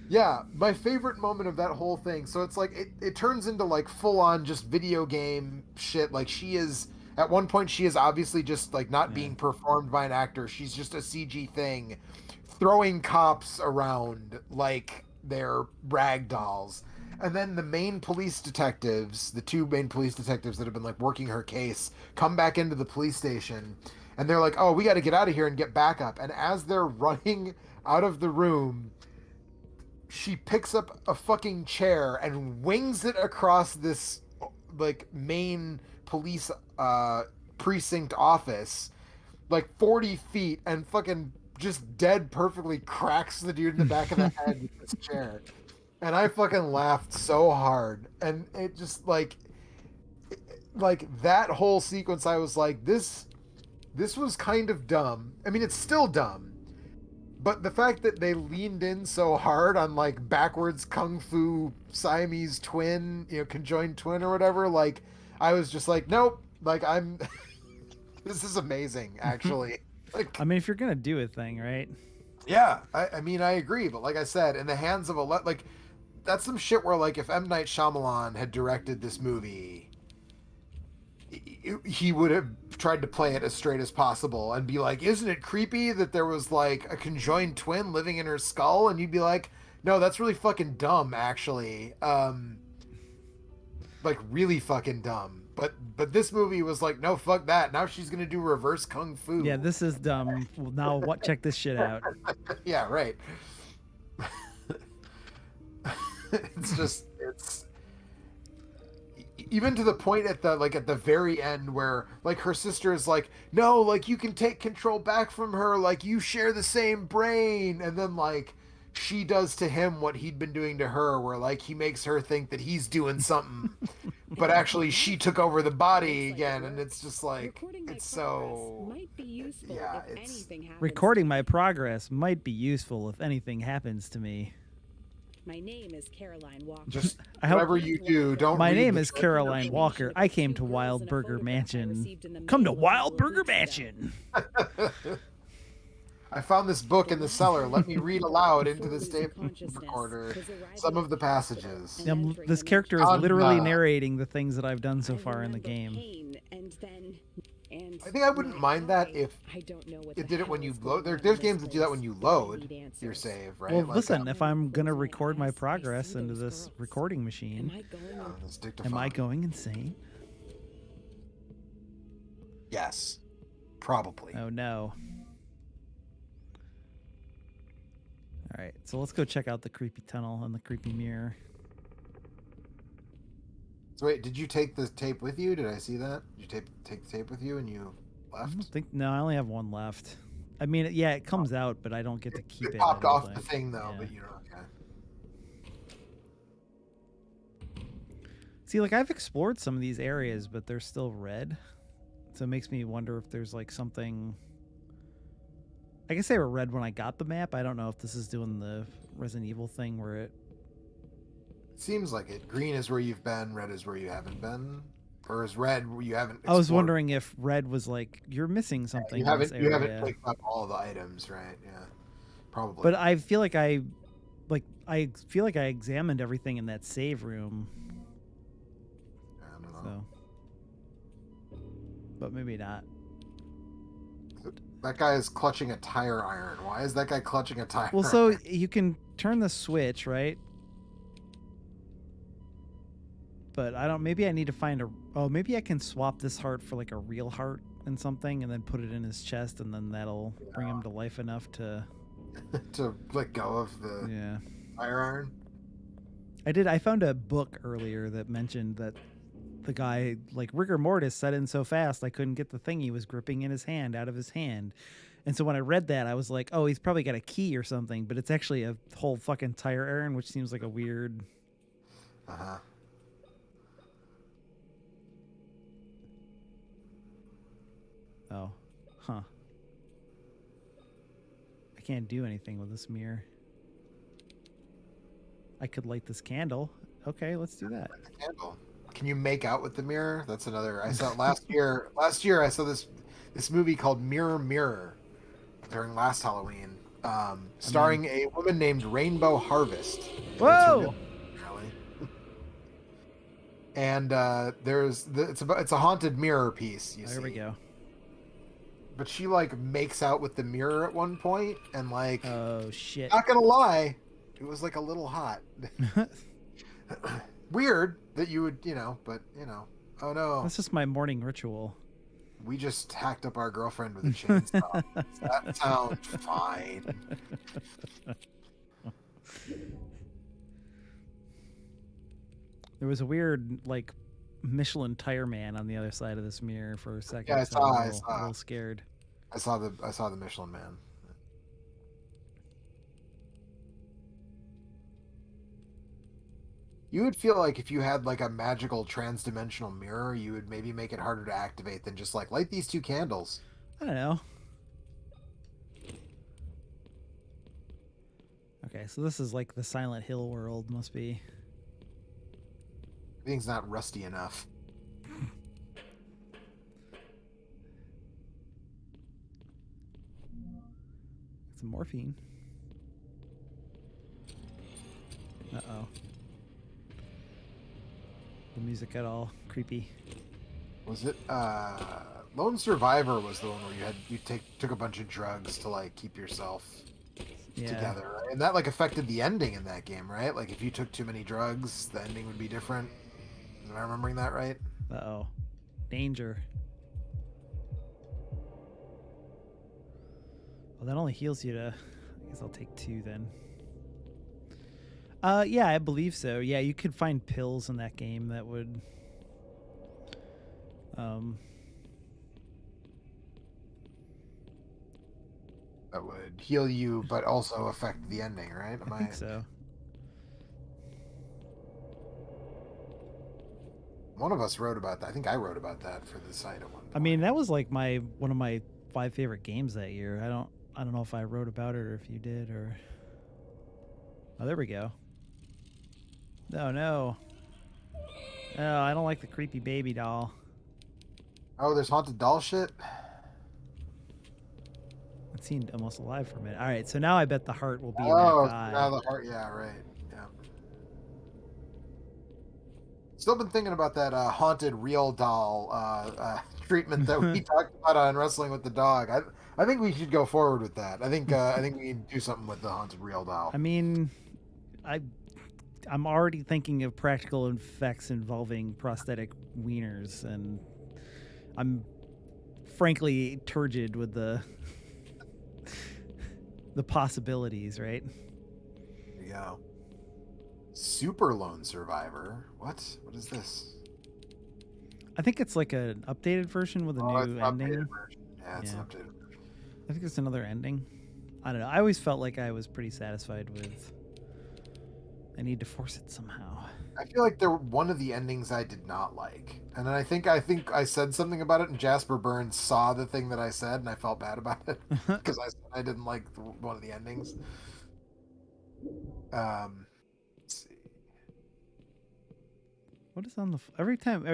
Yeah, my favorite moment of that whole thing. So it's like it turns into like full on just video game shit. Like she is at one point she is obviously just like not being performed by an actor. She's just a CG thing, throwing cops around like they're rag dolls. And then the main police detectives, the two main police detectives that have been like working her case, come back into the police station, and they're like, "Oh, we got to get out of here and get backup." And as they're running out of the room, she picks up a fucking chair and wings it across this like main police precinct office, like 40 feet, and fucking just dead perfectly cracks the dude in the back of the head with this chair. And I fucking laughed so hard. And it just like that whole sequence, I was like, this was kind of dumb. I mean, it's still dumb. But the fact that they leaned in so hard on like backwards kung fu Siamese twin, conjoined twin or whatever, like I was just like, nope, like I'm this is amazing, actually. Like, I mean, if you're gonna do a thing, right? yeah, I mean, I agree, but like I said, in the hands of like that's some shit where like if M. Night Shyamalan had directed this movie, he would have tried to play it as straight as possible and be like, isn't it creepy that there was like a conjoined twin living in her skull? And you'd be like, no, that's really fucking dumb, actually. Like really fucking dumb. But this movie was like, no, fuck that. Now she's gonna do reverse kung fu. Yeah, this is dumb. Well, now what? Check this shit out. Yeah, right. even to the point at the very end where like her sister is like, no, like you can take control back from her, like you share the same brain, and then like she does to him what he'd been doing to her, where like he makes her think that he's doing something, but actually she took over the body again, and it's just like it's so yeah, it's Recording my progress might be useful if anything happens to me. My name is Caroline Walker. just I hope- whatever you do, don't. My read name the is transcript. Caroline Walker. I came to Wild Burger Mansion. Come to Wild Burger Mansion. I found this book in the cellar. Let me read aloud into the tape recorder some of the passages. This character is Anna. literally narrating the things that I've done so far in the game. I think I wouldn't mind that if it did it when you load. There's games that do that when you load your save, right? Well, Like, listen, if I'm going to record my progress into this recording machine, this am dictaphone. I going insane? Yes, probably. Oh, no. All right, so let's go check out the creepy tunnel and the creepy mirror. So wait, did you take the tape with you? Did I see that? Did you take the tape with you and you I left? think no, I only have one left. I mean, yeah, it comes out, but I don't get to keep it. It popped I don't off the think. thing though, Yeah. but you know, okay. See, like I've explored some of these areas, but they're still red, so it makes me wonder if there's like something. I guess they were red when I got the map. I don't know if this is doing the Resident Evil thing where it. Seems like it. Green is where you've been. Red is where you haven't been. Or is red where you haven't? I was explored? wondering if red was like you're missing something. You in this haven't. You haven't area. picked up all the items, right? Yeah, probably. But I feel like I examined everything in that save room. I don't know. So, but maybe not. That guy is clutching a tire iron. Why is that guy clutching a tire? Well, so iron? you can turn the switch, right? But I don't. Maybe I need to find a. Oh, maybe I can swap this heart for like a real heart and something, and then put it in his chest, and then that'll bring him to life enough to. to let go of the Yeah. tire iron. I found a book earlier that mentioned that the guy, like rigor mortis, set in so fast I couldn't get the thing he was gripping in his hand out of his hand. And so when I read that, I was like, oh, he's probably got a key or something, but it's actually a whole fucking tire iron, which seems like a weird. Uh-huh. Oh, huh. I can't do anything with this mirror. I could light this candle. Okay, let's do that. The candle. Can you make out with the mirror? That's another. I saw last year. Last year, I saw this movie called Mirror Mirror during last Halloween, starring a woman named Rainbow Harvest. Whoa! And it's a haunted mirror piece. You see. There we go. But she like makes out with the mirror at one point, and like, Oh shit! not gonna lie, it was like a little hot. Weird that you would, but oh no, That's just my morning ritual. we just hacked up our girlfriend with a chainsaw. That sounds fine. There was a weird like Michelin tire man on the other side of this mirror for a second. Yeah, I so I'm saw, a I little, saw. a little scared. I saw the Michelin Man. You would feel like if you had like a magical trans-dimensional mirror, you would maybe make it harder to activate than just like light these two candles. I don't know. Okay, so this is like the Silent Hill world, must be. Everything's not rusty enough. Some morphine. Uh-oh. The music got all creepy. Was it Lone Survivor was the one where you took a bunch of drugs to like keep yourself together, right? And that like affected the ending in that game, right? Like if you took too many drugs, the ending would be different. Am I remembering that right? Uh-oh. Danger. Well, that only heals you to... I guess I'll take 2 then. Yeah, I believe so. Yeah, you could find pills in that game that would That would heal you, but also affect the ending, right? I think so. One of us wrote about that. I think I wrote about that for the site at one point. I mean, that was like one of my 5 favorite games that year. I don't know if I wrote about it or if you did or. Oh, there we go. No, no. No, I don't like the creepy baby doll. Oh, there's haunted doll shit? It seemed almost alive for a minute. All right, so now I bet the heart will be in Oh, that eye. now the heart. Yeah, right. Yeah. Still been thinking about that haunted real doll treatment that we talked about on Wrestling with the Dog. I think we should go forward with that. I think we need to do something with the haunted real doll. I mean, I'm already thinking of practical effects involving prosthetic wieners, and I'm frankly turgid with the possibilities, right? There you go. Super Lone Survivor. What? What is this? I think it's like an updated version with a new ending. Yeah, it's an updated version. I think it's another ending. I don't know. I always felt like I was pretty satisfied with. I need to force it somehow. I feel like one of the endings I did not like, and then I think I said something about it, and Jasper Burns saw the thing that I said, and I felt bad about it because I said I didn't like one of the endings. Let's see. What is on the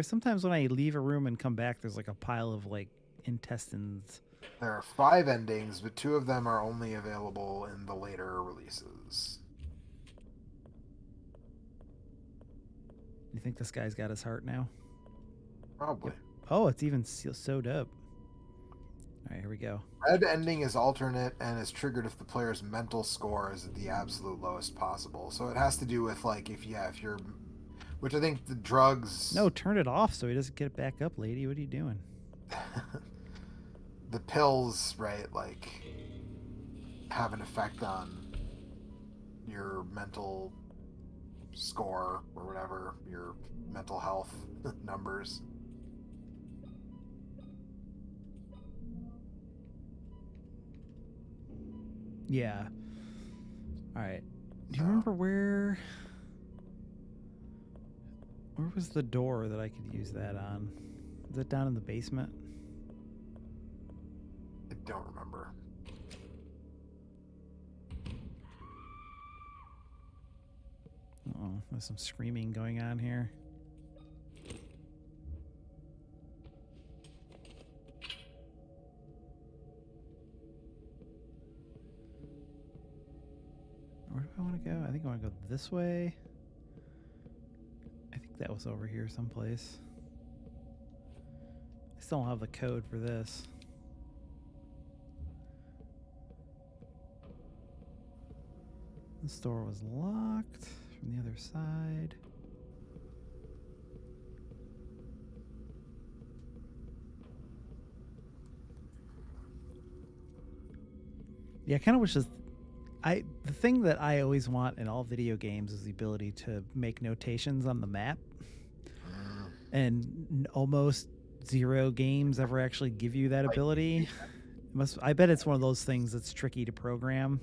sometimes when I leave a room and come back, there's like a pile of like intestines. There are 5 endings, but 2 of them are only available in the later releases. You think this guy's got his heart now? Probably. Oh, it's even sewed up. All right, here we go. Red ending is alternate and is triggered if the player's mental score is at the absolute lowest possible. So it has to do with like if you're, which I think the drugs. No, turn it off so he doesn't get it back up, lady. What are you doing? The pills, right? Like have an effect on your mental score or whatever, your mental health numbers. Yeah. All right. Do you remember where was the door that I could use that on? Is it down in the basement? I don't remember. Oh, there's some screaming going on here. Where do I want to go? I think I want to go this way. I think that was over here someplace. I still don't have the code for this. This door was locked from the other side. Yeah, I kind of wish this. The thing that I always want in all video games is the ability to make notations on the map, and almost zero games ever actually give you that ability. I bet it's one of those things that's tricky to program.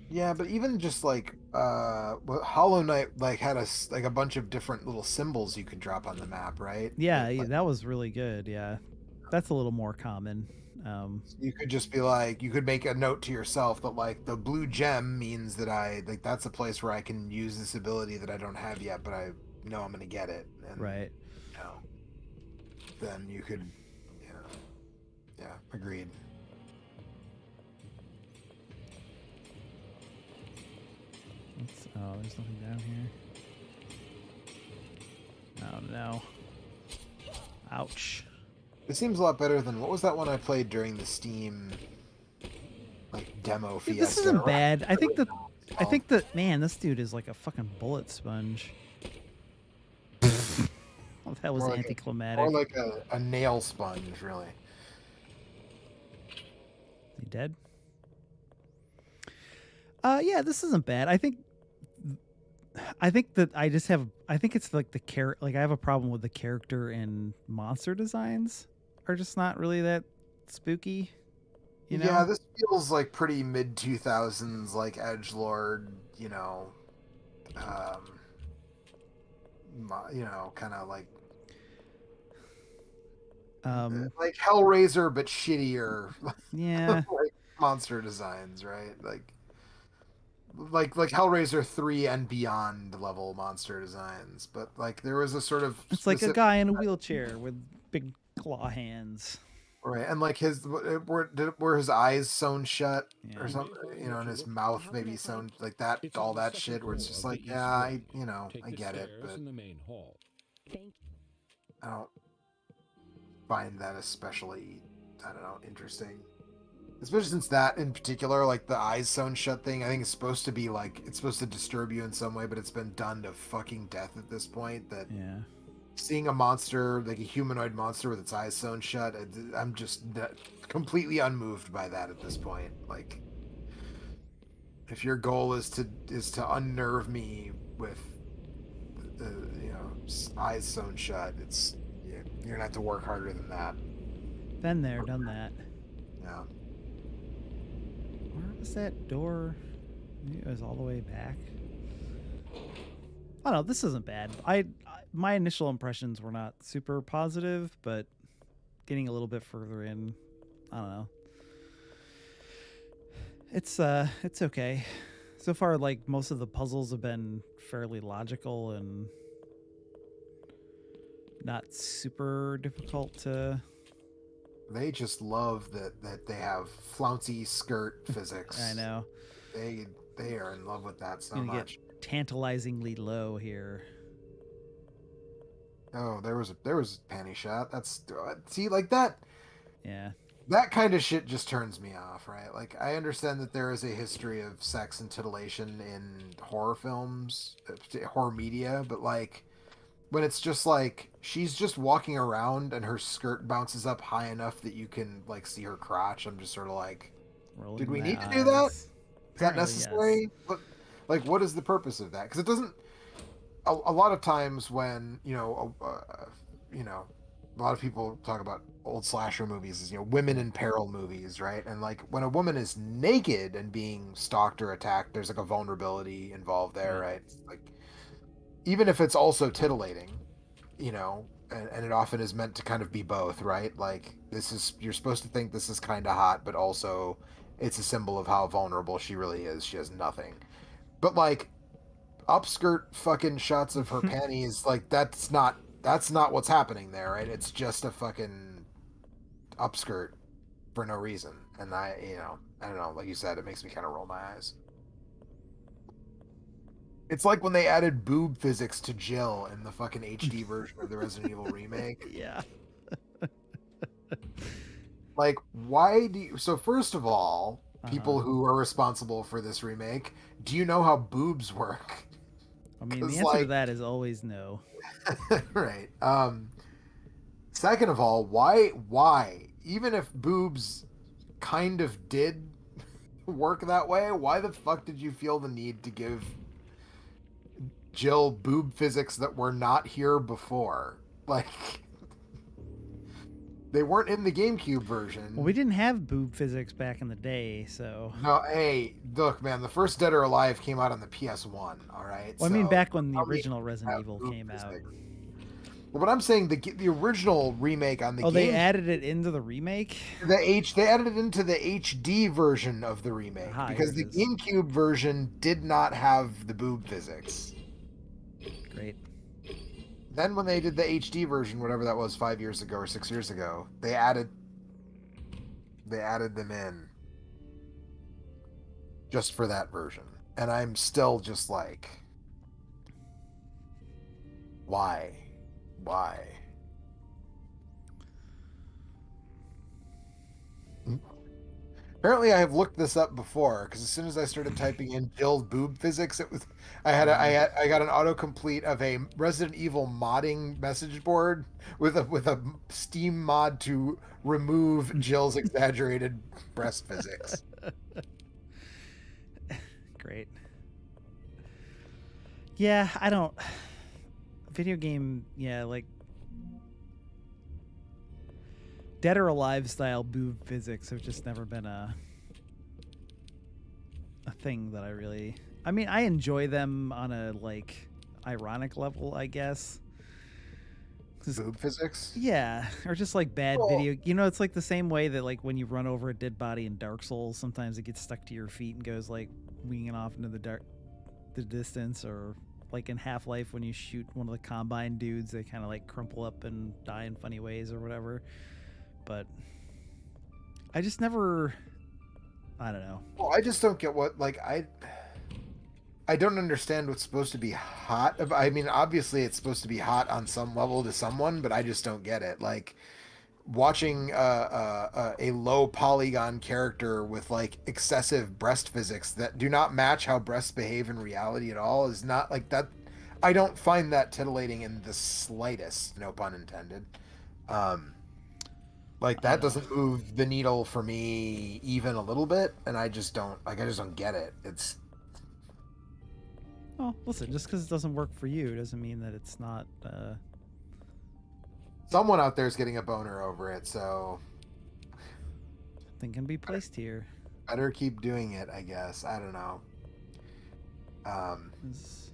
Yeah, but even just like Hollow Knight like had a bunch of different little symbols you could drop on the map, right? Yeah, like, that was really good. Yeah, that's a little more common. You could just be like, you could make a note to yourself that like the blue gem means that that's a place where I can use this ability that I don't have yet, but I know I'm going to get it. And, right. You know, then you could, yeah, agreed. Oh, there's nothing down here. Oh no. Ouch. It seems a lot better than what was that one I played during the Steam like demo fiesta. This isn't bad. I think that man, this dude is like a fucking bullet sponge. Well, that was like anticlimactic. Or like a nail sponge, really. Is he dead? Yeah, this isn't bad. I think I think that I think it's like like I have a problem with the character and monster designs are just not really that spooky, you Yeah, know? this feels like pretty mid 2000s, like edgelord, um, kind of Um, like Hellraiser but shittier, yeah, like monster designs, right? Like Hellraiser 3 and beyond level monster designs, but like there was a sort of it's like a specific, guy in a wheelchair with big claw hands. right, and like were his eyes sewn shut or Yeah. You may something, find what and you're his looking mouth How can I maybe find sewn like that, It's all on the that second shit, where it's floor just of like, the yeah, east wing. Take I the get it, stairs but in the main hall. Thank I don't find that especially, I don't know, interesting. Especially since that in particular, like the eyes sewn shut thing, I think it's supposed to be like it's supposed to disturb you in some way, but it's been done to fucking death at this point. That Yeah. seeing a monster, like a humanoid monster with its eyes sewn shut, I'm just completely unmoved by that at this point. Like, if your goal is to unnerve me with the eyes sewn shut, you're gonna have to work harder than that. Been there, done that. Yeah. Where was that door? Maybe it was all the way back. I don't know. This isn't bad. My initial impressions were not super positive, but getting a little bit further in, I don't know. It's okay. So far, like most of the puzzles have been fairly logical and not super difficult to. They just love that they have flouncy skirt physics. I know. They are in love with that so Gonna get much. tantalizingly low here. Oh, there was a panty shot. That's see, like that Yeah. that kind of shit just turns me off, right? Like, I understand that there is a history of sex and titillation in horror films, horror media, but like when it's just like she's just walking around and her skirt bounces up high enough that you can like see her crotch, I'm just sort of like, did Rolling we my need to do that? eyes. Is that Apparently, yes. necessary? But like, what is the purpose of that? Because it doesn't. A lot of times when a lot of people talk about old slasher movies as women in peril movies, right? And like when a woman is naked and being stalked or attacked, there's like a vulnerability involved there, Right. right? It's like, even if it's also titillating, and it often is meant to kind of be both, right? Like, you're supposed to think this is kind of hot, but also it's a symbol of how vulnerable she really is. She has nothing. But like upskirt fucking shots of her panties, like that's not what's happening there, right? It's just a fucking upskirt for no reason. And I don't know, like you said, it makes me kind of roll my eyes. It's like when they added boob physics to Jill in the fucking HD version of the Resident Evil remake. Yeah. Like, why do you... So first of all, people Uh-huh. who are responsible for this remake, do you know how boobs work? I mean, the 'Cause, answer to like, that is always no. right. Second of all, why? Even if boobs kind of did work that way, why the fuck did you feel the need to give Jill boob physics that were not here before? Like, they weren't in the GameCube version. Well, we didn't have boob physics back in the day, so. No, hey, look, man, the first Dead or Alive came out on the PS1, all right? Well, I mean, So, back when the tell me original Resident about Evil boob came out. physics. Well, but I'm saying the original remake on the Oh, they GameCube, added it into the remake? they added it into the HD version of the remake Aha, because here the it is. GameCube version did not have the boob physics. Great. Then when they did the HD version, whatever that was, 5 years ago or 6 years ago, they added them in just for that version. And I'm still just like, why? Why? Apparently, I have looked this up before because as soon as I started typing in Jill's boob physics, I got an autocomplete of a Resident Evil modding message board with a Steam mod to remove Jill's exaggerated breast physics. Great. Yeah, I don't. Video game, yeah, like Dead or Alive style boob physics have just never been a thing that I really. I mean, I enjoy them on a like ironic level, I guess. Boob physics? Yeah, or just like bad Well, video. You know, it's like the same way that like when you run over a dead body in Dark Souls, sometimes it gets stuck to your feet and goes like winging off into the distance, or like in Half-Life when you shoot one of the Combine dudes, they kind of like crumple up and die in funny ways or whatever. But I just never. I don't know. well, I just don't get what like I don't understand what's supposed to be hot. I mean, obviously it's supposed to be hot on some level to someone, but I just don't get it. Like watching a low polygon character with like excessive breast physics that do not match how breasts behave in reality at all is not like that. I don't find that titillating in the slightest, no pun intended. Like I that don't know. doesn't move the needle for me even a little bit, and I just don't like. I just don't get it. It's Oh, listen, just because it doesn't work for you doesn't mean that it's not. someone out there is getting a boner over it, so Thing can be placed here. better keep doing it, I guess. I don't know. Is-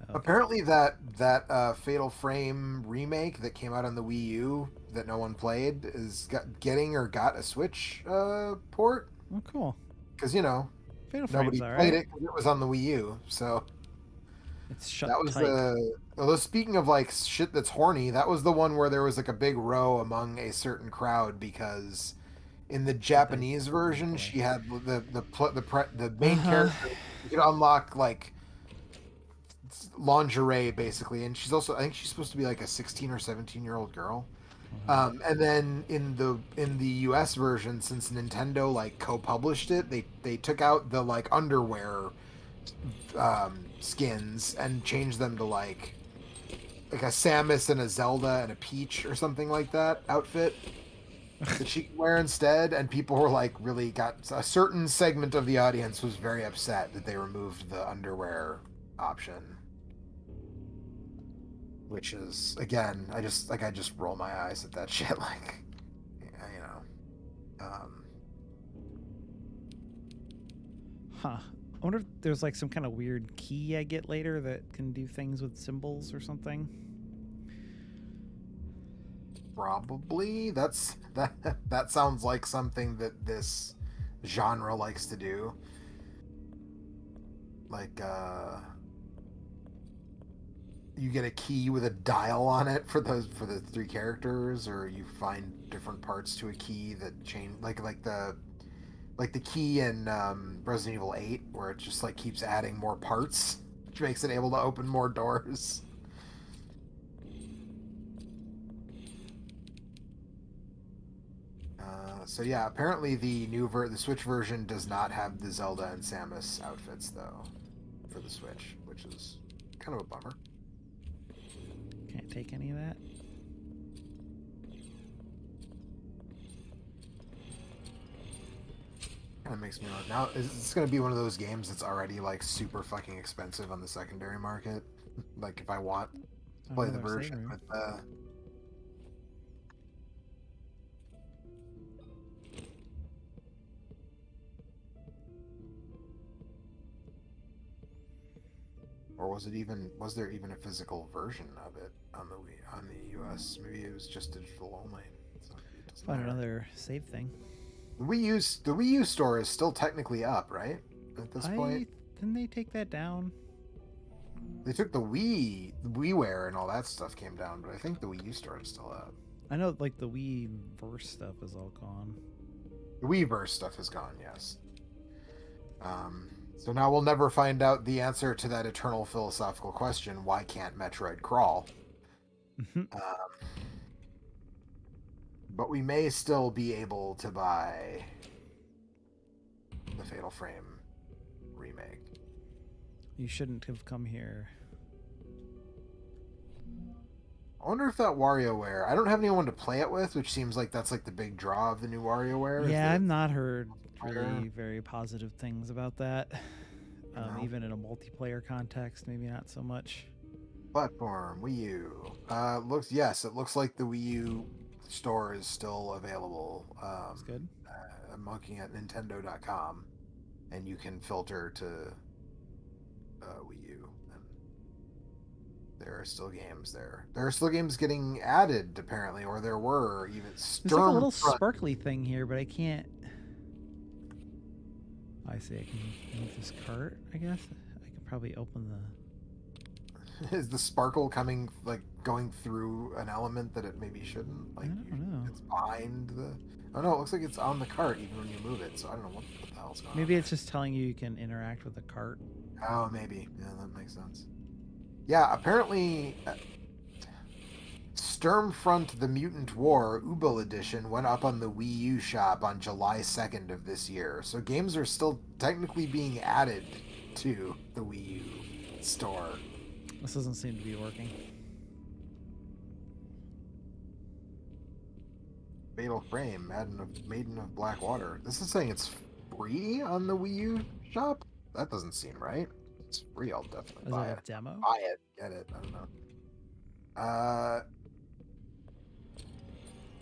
okay. Apparently that Fatal Frame remake that came out on the Wii U that no one played is getting or got a Switch port, Oh, cool. because you know Fatal nobody Frame's all played right. it because it was on the Wii U. So It's shut that was tight. although speaking of like shit that's horny, that was the one where there was like a big row among a certain crowd because in the Japanese version boy. she had the main Uh-huh. character, you could unlock like lingerie basically, and she's also, I think she's supposed to be like a 16 or 17-year-old girl. And then in the US version, since Nintendo like co-published it, they took out the like underwear skins and changed them to like a Samus and a Zelda and a Peach or something like that outfit that she could wear instead. And people were like really got a certain segment of the audience was very upset that they removed the underwear option. Which is again, I just roll my eyes at that shit. Like, you know, Huh. I wonder if there's like some kind of weird key I get later that can do things with symbols or something. probably that sounds like something that this genre likes to do. Like, you get a key with a dial on it for the three characters, or you find different parts to a key that change like the key in Resident Evil 8 where it just like keeps adding more parts, which makes it able to open more doors. So yeah, apparently the the Switch version does not have the Zelda and Samus outfits though for the Switch, which is kind of a bummer. Can't take any of that. Kind of makes me want now. Is this going to be one of those games that's already like super fucking expensive on the secondary market? Like if I want to play the Another version saver. with or was there even a physical version of it on the US? Maybe it was just digital only. So it doesn't Find matter. another save thing. The Wii U store is still technically up, right? At this point, Didn't they take that down? they took the WiiWare and all that stuff came down, but I think the Wii U store is still up. I know like the Wii verse stuff is all gone. The Weverse stuff is gone, yes. So now we'll never find out the answer to that eternal philosophical question: why can't Metroid crawl? But we may still be able to buy the Fatal Frame remake. You shouldn't have come here. I wonder if that WarioWare. I don't have anyone to play it with, which seems like that's like the big draw of the new WarioWare. Yeah, I've not heard Fire. really very positive things about that. No. Even in a multiplayer context, maybe not so much. Platform, Wii U. It looks like the Wii U store is still available. That's good. I'm looking at Nintendo.com, and you can filter to Wii U. And there are still games there. There are still games getting added, apparently, or there were even. There's like a little sparkly thing here, but I can't. I see. I can move this cart, I guess. I could probably open the... Is the sparkle going through an element that it maybe shouldn't? Like, I don't know. it's behind the... Oh no, it looks like it's on the cart even when you move it, so I don't know what the hell's going on. Maybe it's just telling you can interact with the cart. Oh, maybe. Yeah, that makes sense. Yeah, apparently... Sturmfront: The Mutant War Ubel Edition went up on the Wii U shop on July 2nd of this year, so games are still technically being added to the Wii U store. This doesn't seem to be working. Fatal Frame, Maiden of Blackwater. This is saying it's free on the Wii U shop? That doesn't seem right. It's free, I'll definitely Is buy that it. a demo? Buy it, get it, I don't know.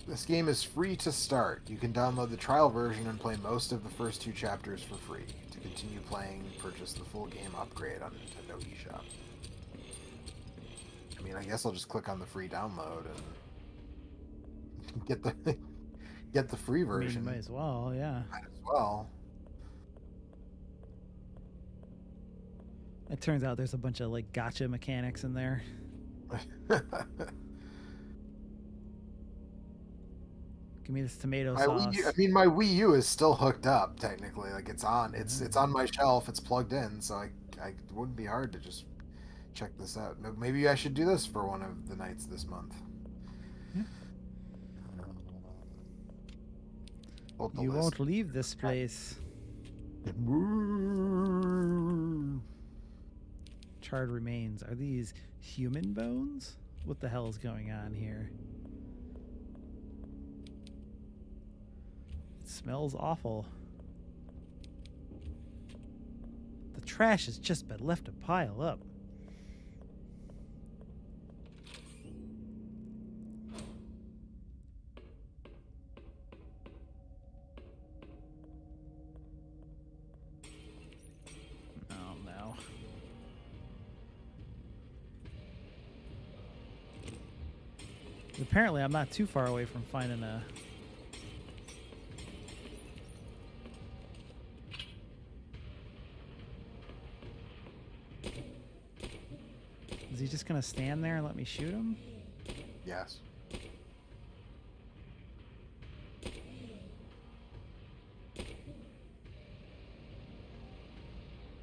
This game is free to start. You can download the trial version and play most of the first 2 chapters for free. To continue playing, purchase the full game upgrade on Nintendo eShop. I mean, I guess I'll just click on the free download and get the free version. Might as well, yeah. Might as well. It turns out there's a bunch of like gotcha mechanics in there. Give me this tomato sauce. My Wii U is still hooked up technically. Like it's on my shelf. It's plugged in, so I it wouldn't be hard to just check this out. Maybe I should do this for one of the nights this month. Yeah. You won't leave this place. Charred remains. Are these human bones? What the hell is going on here? It smells awful. The trash has just been left to pile up. Oh no. Apparently I'm not too far away from finding a... Is he just gonna stand there and let me shoot him? Yes.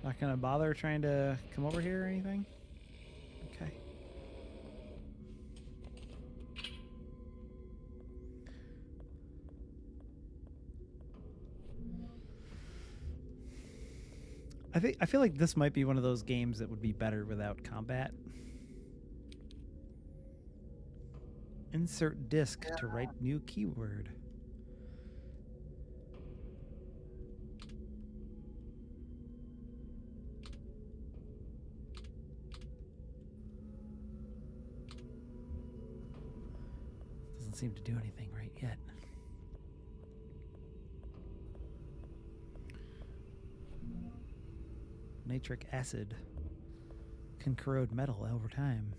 Not gonna bother trying to come over here or anything? Okay. I feel like this might be one of those games that would be better without combat. Insert disk to write new keyword. Doesn't seem to do anything right yet. Nitric acid can corrode metal over time.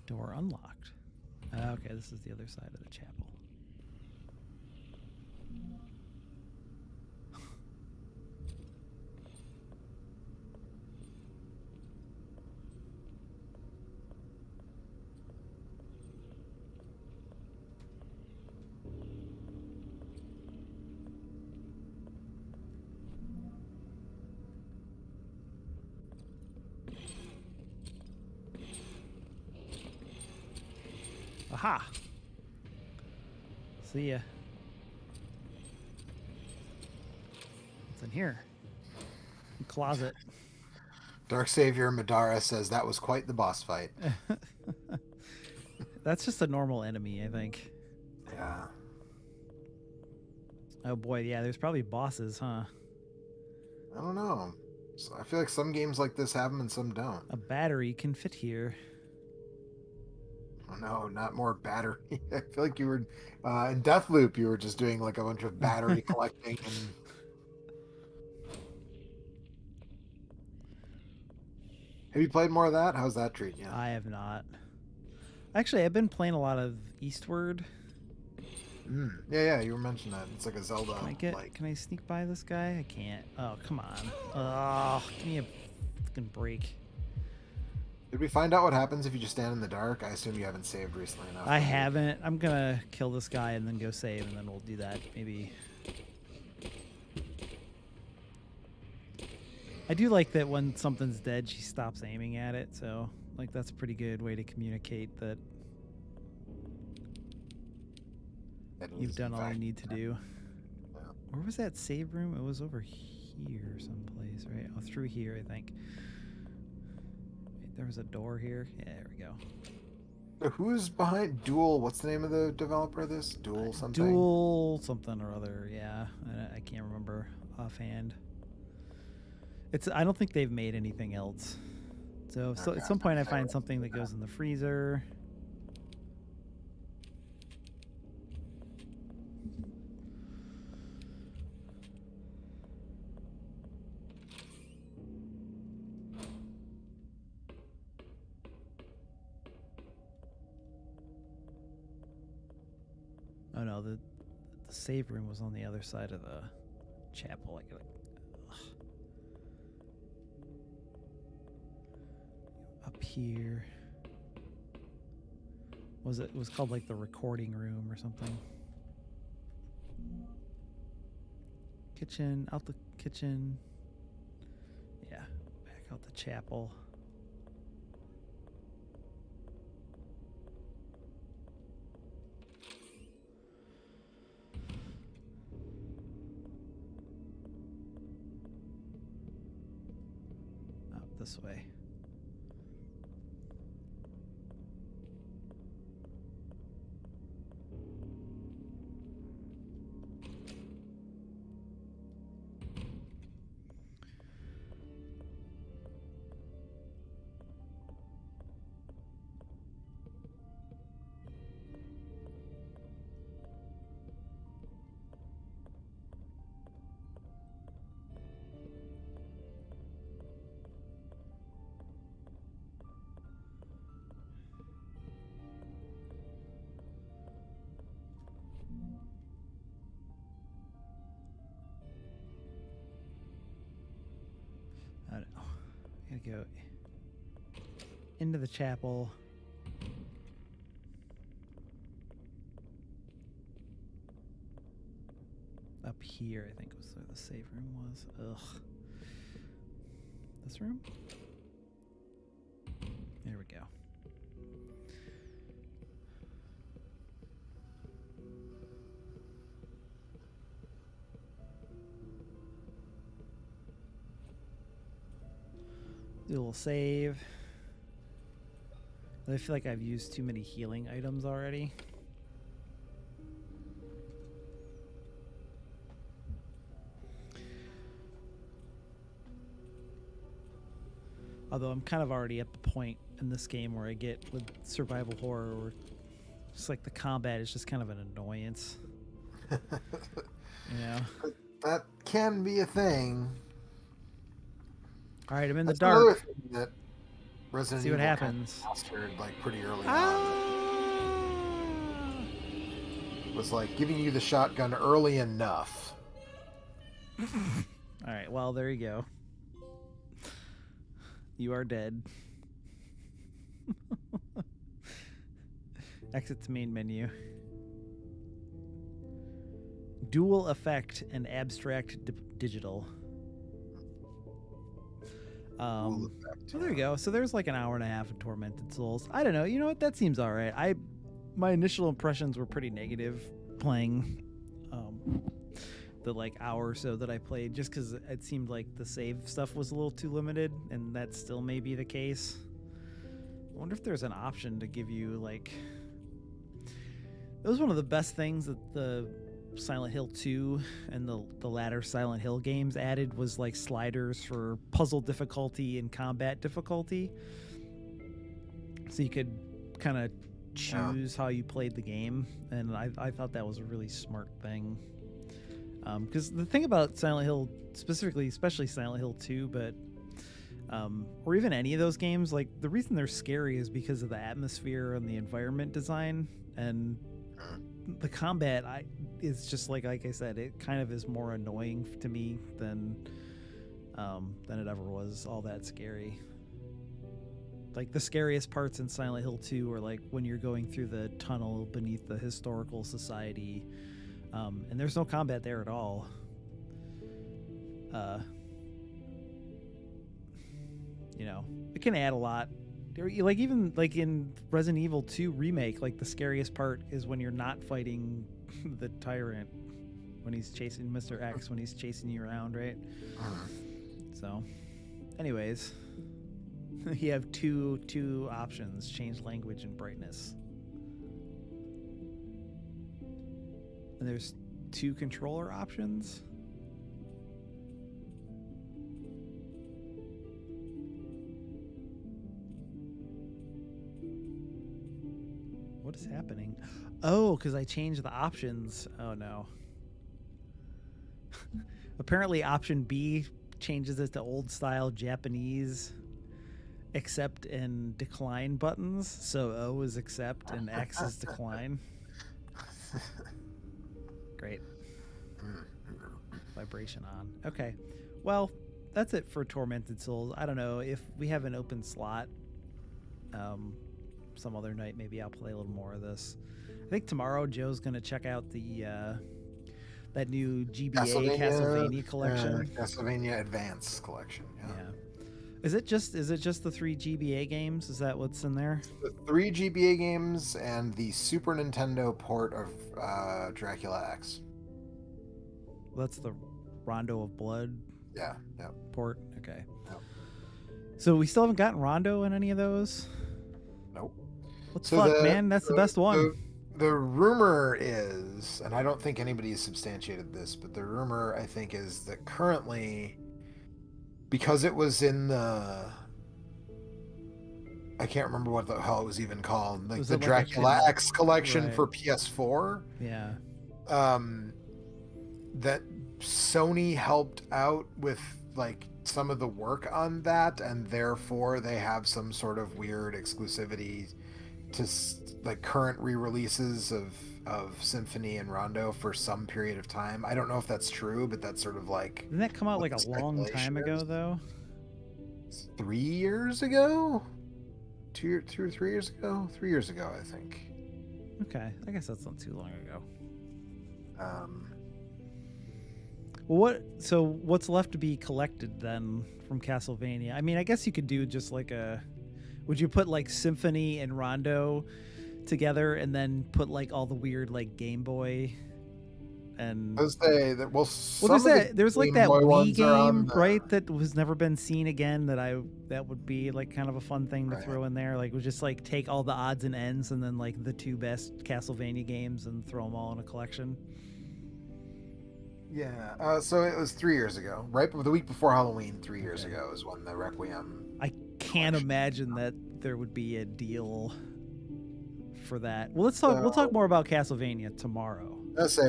Door unlocked. Okay, this is the other side of the chapel. Aha! See ya. What's in here? Closet. Dark Savior Madara says that was quite the boss fight. That's just a normal enemy, I think. Yeah. Oh boy, yeah, there's probably bosses, huh? I don't know. So I feel like some games like this have them and some don't. A battery can fit here. Oh no, not more battery. I feel like you were in Deathloop. You were just doing like a bunch of battery collecting and. Have you played more of that? How's that treating you? I have not. Actually, I've been playing a lot of Eastward. Yeah, you were mentioning that. It's like a Zelda. Can I sneak by this guy? I can't. Oh, come on. Oh, give me a fucking break. Did we find out what happens if you just stand in the dark? I assume you haven't saved recently enough. I haven't. I'm gonna kill this guy and then go save, and then we'll do that maybe. I do like that when something's dead, she stops aiming at it. So, like, that's a pretty good way to communicate that you've done all you need to do. Yeah. Where was that save room? It was over here someplace, right? Oh, through here, I think. Wait, there was a door here. Yeah, there we go. So who's behind Duel? What's the name of the developer of this? Duel something? Duel something or other, yeah. I can't remember offhand. I don't think they've made anything else. So at some point I find something that goes in the freezer. Oh no, the save room was on the other side of the chapel. I gotta. Up here. It was called like the recording room or something. Kitchen, out the kitchen. Yeah, back out the chapel. Out this way. I don't know. Gotta go into the chapel. Up here, I think was where the save room was. Ugh. This room? There we go. Do a little save. I feel like I've used too many healing items already. Although I'm kind of already at the point in this game where I get with survival horror where it's like the combat is just kind of an annoyance. You know? That can be a thing. All right, I'm in That's the dark. another thing that Resident See what Evil happens. Mastered like pretty early on. Was like giving you the shotgun early enough. All right, well, there you go. You are dead. Exit to main menu. Dual effect and abstract digital. So there you go. So there's like an hour and a half of Tormented Souls. I don't know. You know what? That seems all right. My initial impressions were pretty negative playing the like hour or so that I played, just because it seemed like the save stuff was a little too limited, and that still may be the case. I wonder if there's an option to give you like. It was one of the best things that the Silent Hill 2 and the latter Silent Hill games added was like sliders for puzzle difficulty and combat difficulty. So you could kind of choose how you played the game, and I thought that was a really smart thing. Because the thing about Silent Hill, especially Silent Hill 2, but or even any of those games, like the reason they're scary is because of the atmosphere and the environment design, and the combat is just like I said, it kind of is more annoying to me than it ever was all that scary. Like the scariest parts in Silent Hill 2 are like when you're going through the tunnel beneath the historical society, and there's no combat there at all. You know, it can add a lot. Like even like in Resident Evil 2 remake, like the scariest part is when you're not fighting the tyrant, when he's chasing Mr. X, when he's chasing you around, right? So, anyways, you have two options: change language and brightness. And there's 2 controller options. What is happening? Oh, because I changed the options. Oh no. Apparently option B changes it to old style Japanese accept and decline buttons. So O is accept and X is decline. Great. Vibration on. Okay. Well, that's it for Tormented Souls. I don't know if we have an open slot. Some other night, maybe I'll play a little more of this. I think tomorrow Joe's going to check out the that new GBA Castlevania collection. Castlevania Advance collection. Yeah. Is it just the 3 GBA games? Is that what's in there? The 3 GBA games and the Super Nintendo port of Dracula X. Well, that's the Rondo of Blood. Yeah. Port. Okay. Yep. So we still haven't gotten Rondo in any of those? Nope. What the fuck, man? That's the best one. The rumor is, and I don't think anybody has substantiated this, but the rumor, I think, is that currently, because it was in the... I can't remember what the hell it was even called. Like the Dracula X collection for PS4. Yeah. That Sony helped out with like some of the work on that, and therefore they have some sort of weird exclusivity to like current re-releases of Symphony and Rondo for some period of time. I don't know if that's true, but that's sort of like... Didn't that come out like a long time ago, though? 3 years ago? 2 or 3 years ago? 3 years ago, I think. Okay, I guess that's not too long ago. Well, what's left to be collected then from Castlevania? I mean, I guess you could do just like a... Would you put like Symphony and Rondo together and then put like all the weird like Game Boy and... There's like that Wii game, right, that was never been seen again, that would be like kind of a fun thing to throw in there. Like, we just like take all the odds and ends and then like the 2 best Castlevania games and throw them all in a collection. Yeah, so it was 3 years ago, right? The week before Halloween, 3 years ago is when the Requiem... I can't imagine that there would be a deal for that. Well, we'll talk more about Castlevania tomorrow.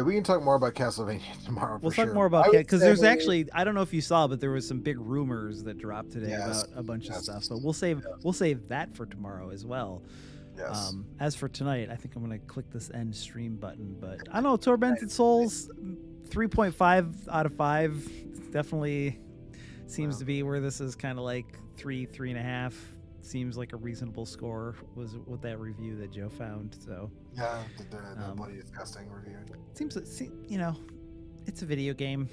We can talk more about Castlevania tomorrow. We'll talk more about it because there's actually, I don't know if you saw, but there was some big rumors that dropped today about a bunch of stuff. But we'll save that for tomorrow as well. Yes. As for tonight, I think I'm gonna click this end stream button. But I don't know, Tormented Souls, 3.5 out of 5. Definitely seems to be where this is kind of like 3.5. Seems like a reasonable score was with that review that Joe found. So yeah, the bloody disgusting review. Seems it's a video game.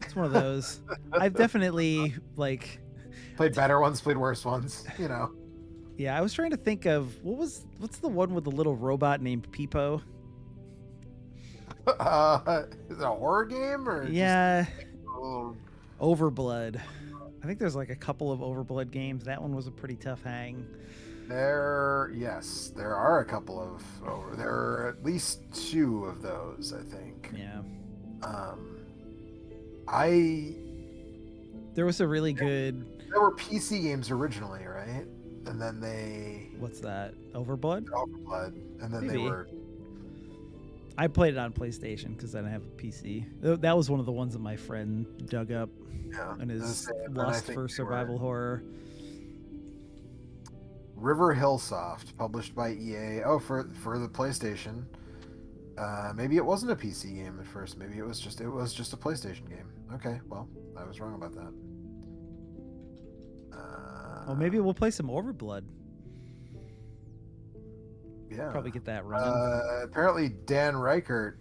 It's one of those. I've definitely like played better ones, played worse ones. Yeah, I was trying to think of what's the one with the little robot named Peepo. Is it a horror game or Yeah, just a little... Overblood. I think there's like a couple of Overblood games. That one was a pretty tough hang. Yes, there are a couple of there are at least 2 of those, I think. Yeah. There was a really good. There were PC games originally, right? And then they... What's that? Overblood? Overblood. And then Maybe. they were... I played it on PlayStation because I didn't have a PC. That was one of the ones that my friend dug up in his lust for survival horror. River Hillsoft, published by EA. Oh, for the PlayStation. Maybe it wasn't a PC game at first. Maybe it was just a PlayStation game. Okay, well, I was wrong about that. Well, maybe we'll play some Overblood. Yeah. Probably get that running. Apparently Dan Reichert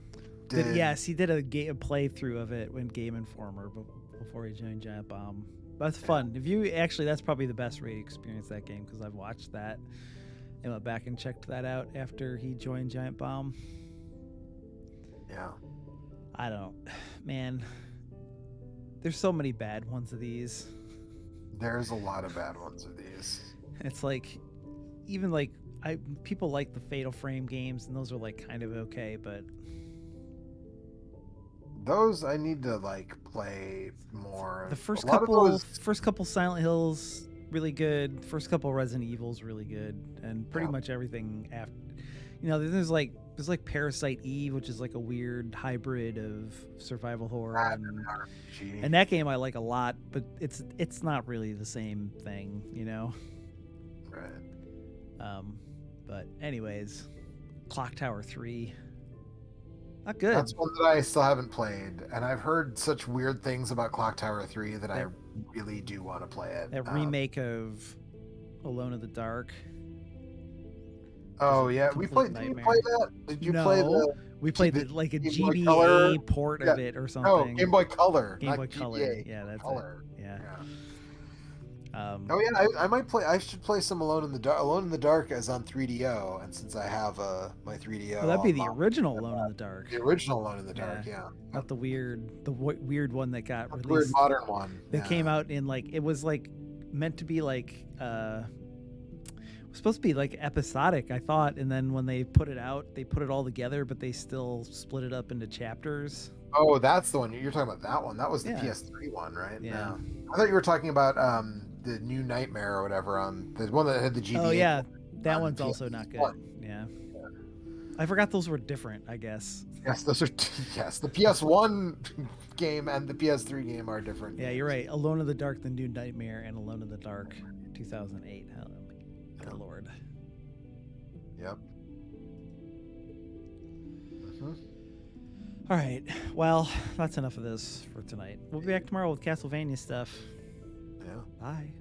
did... Yes, he did a playthrough of it when Game Informer before he joined Giant Bomb. That's fun. If you actually, that's probably the best way to experience that game because I've watched that and went back and checked that out after he joined Giant Bomb. Yeah. I don't, man. There's so many bad ones of these. There's a lot of bad ones of these. It's like, even like people like the Fatal Frame games, and those are like kind of okay, but those I need to like play more. The first couple Silent Hills really good. First couple Resident Evils really good, and pretty much everything after. You know, there's like Parasite Eve, which is like a weird hybrid of survival horror, and that game I like a lot, but it's not really the same thing, you know. Right. But anyways, Clock Tower 3. Not good. That's one that I still haven't played, and I've heard such weird things about Clock Tower 3 that I really do want to play it. That remake of Alone in the Dark. Oh yeah, we played. Did you play that? Did you play the? We played like a Game Boy GBA Color? port of it or something. No, Game Boy Color. Game not Boy Color. GBA. Yeah, that's Color. it. Yeah. Oh yeah, I might play. I should play some Alone in the Dark. Alone in the Dark is on 3DO, and since I have my 3DO, Well, that'd be the original Alone in the Dark. The original Alone in the Dark, yeah. Not the weird one that got The released. weird modern one. That came out in like it was like meant to be like it was supposed to be like episodic, I thought, and then when they put it out, they put it all together, but they still split it up into chapters. Oh, that's the one you're talking about. That one. That was the PS3 one, right? Yeah. I thought you were talking about the New Nightmare or whatever on the one that had the GBA. Oh yeah, that one's also not good. Yeah. I forgot those were different, I guess. Yes, those are yes. The PS1 game and the PS3 game are different. Yeah, you're right. Alone in the Dark, The New Nightmare, and Alone in the Dark, 2008. Good lord. Yep. All right. Well, that's enough of this for tonight. We'll be back tomorrow with Castlevania stuff. Yeah. Bye.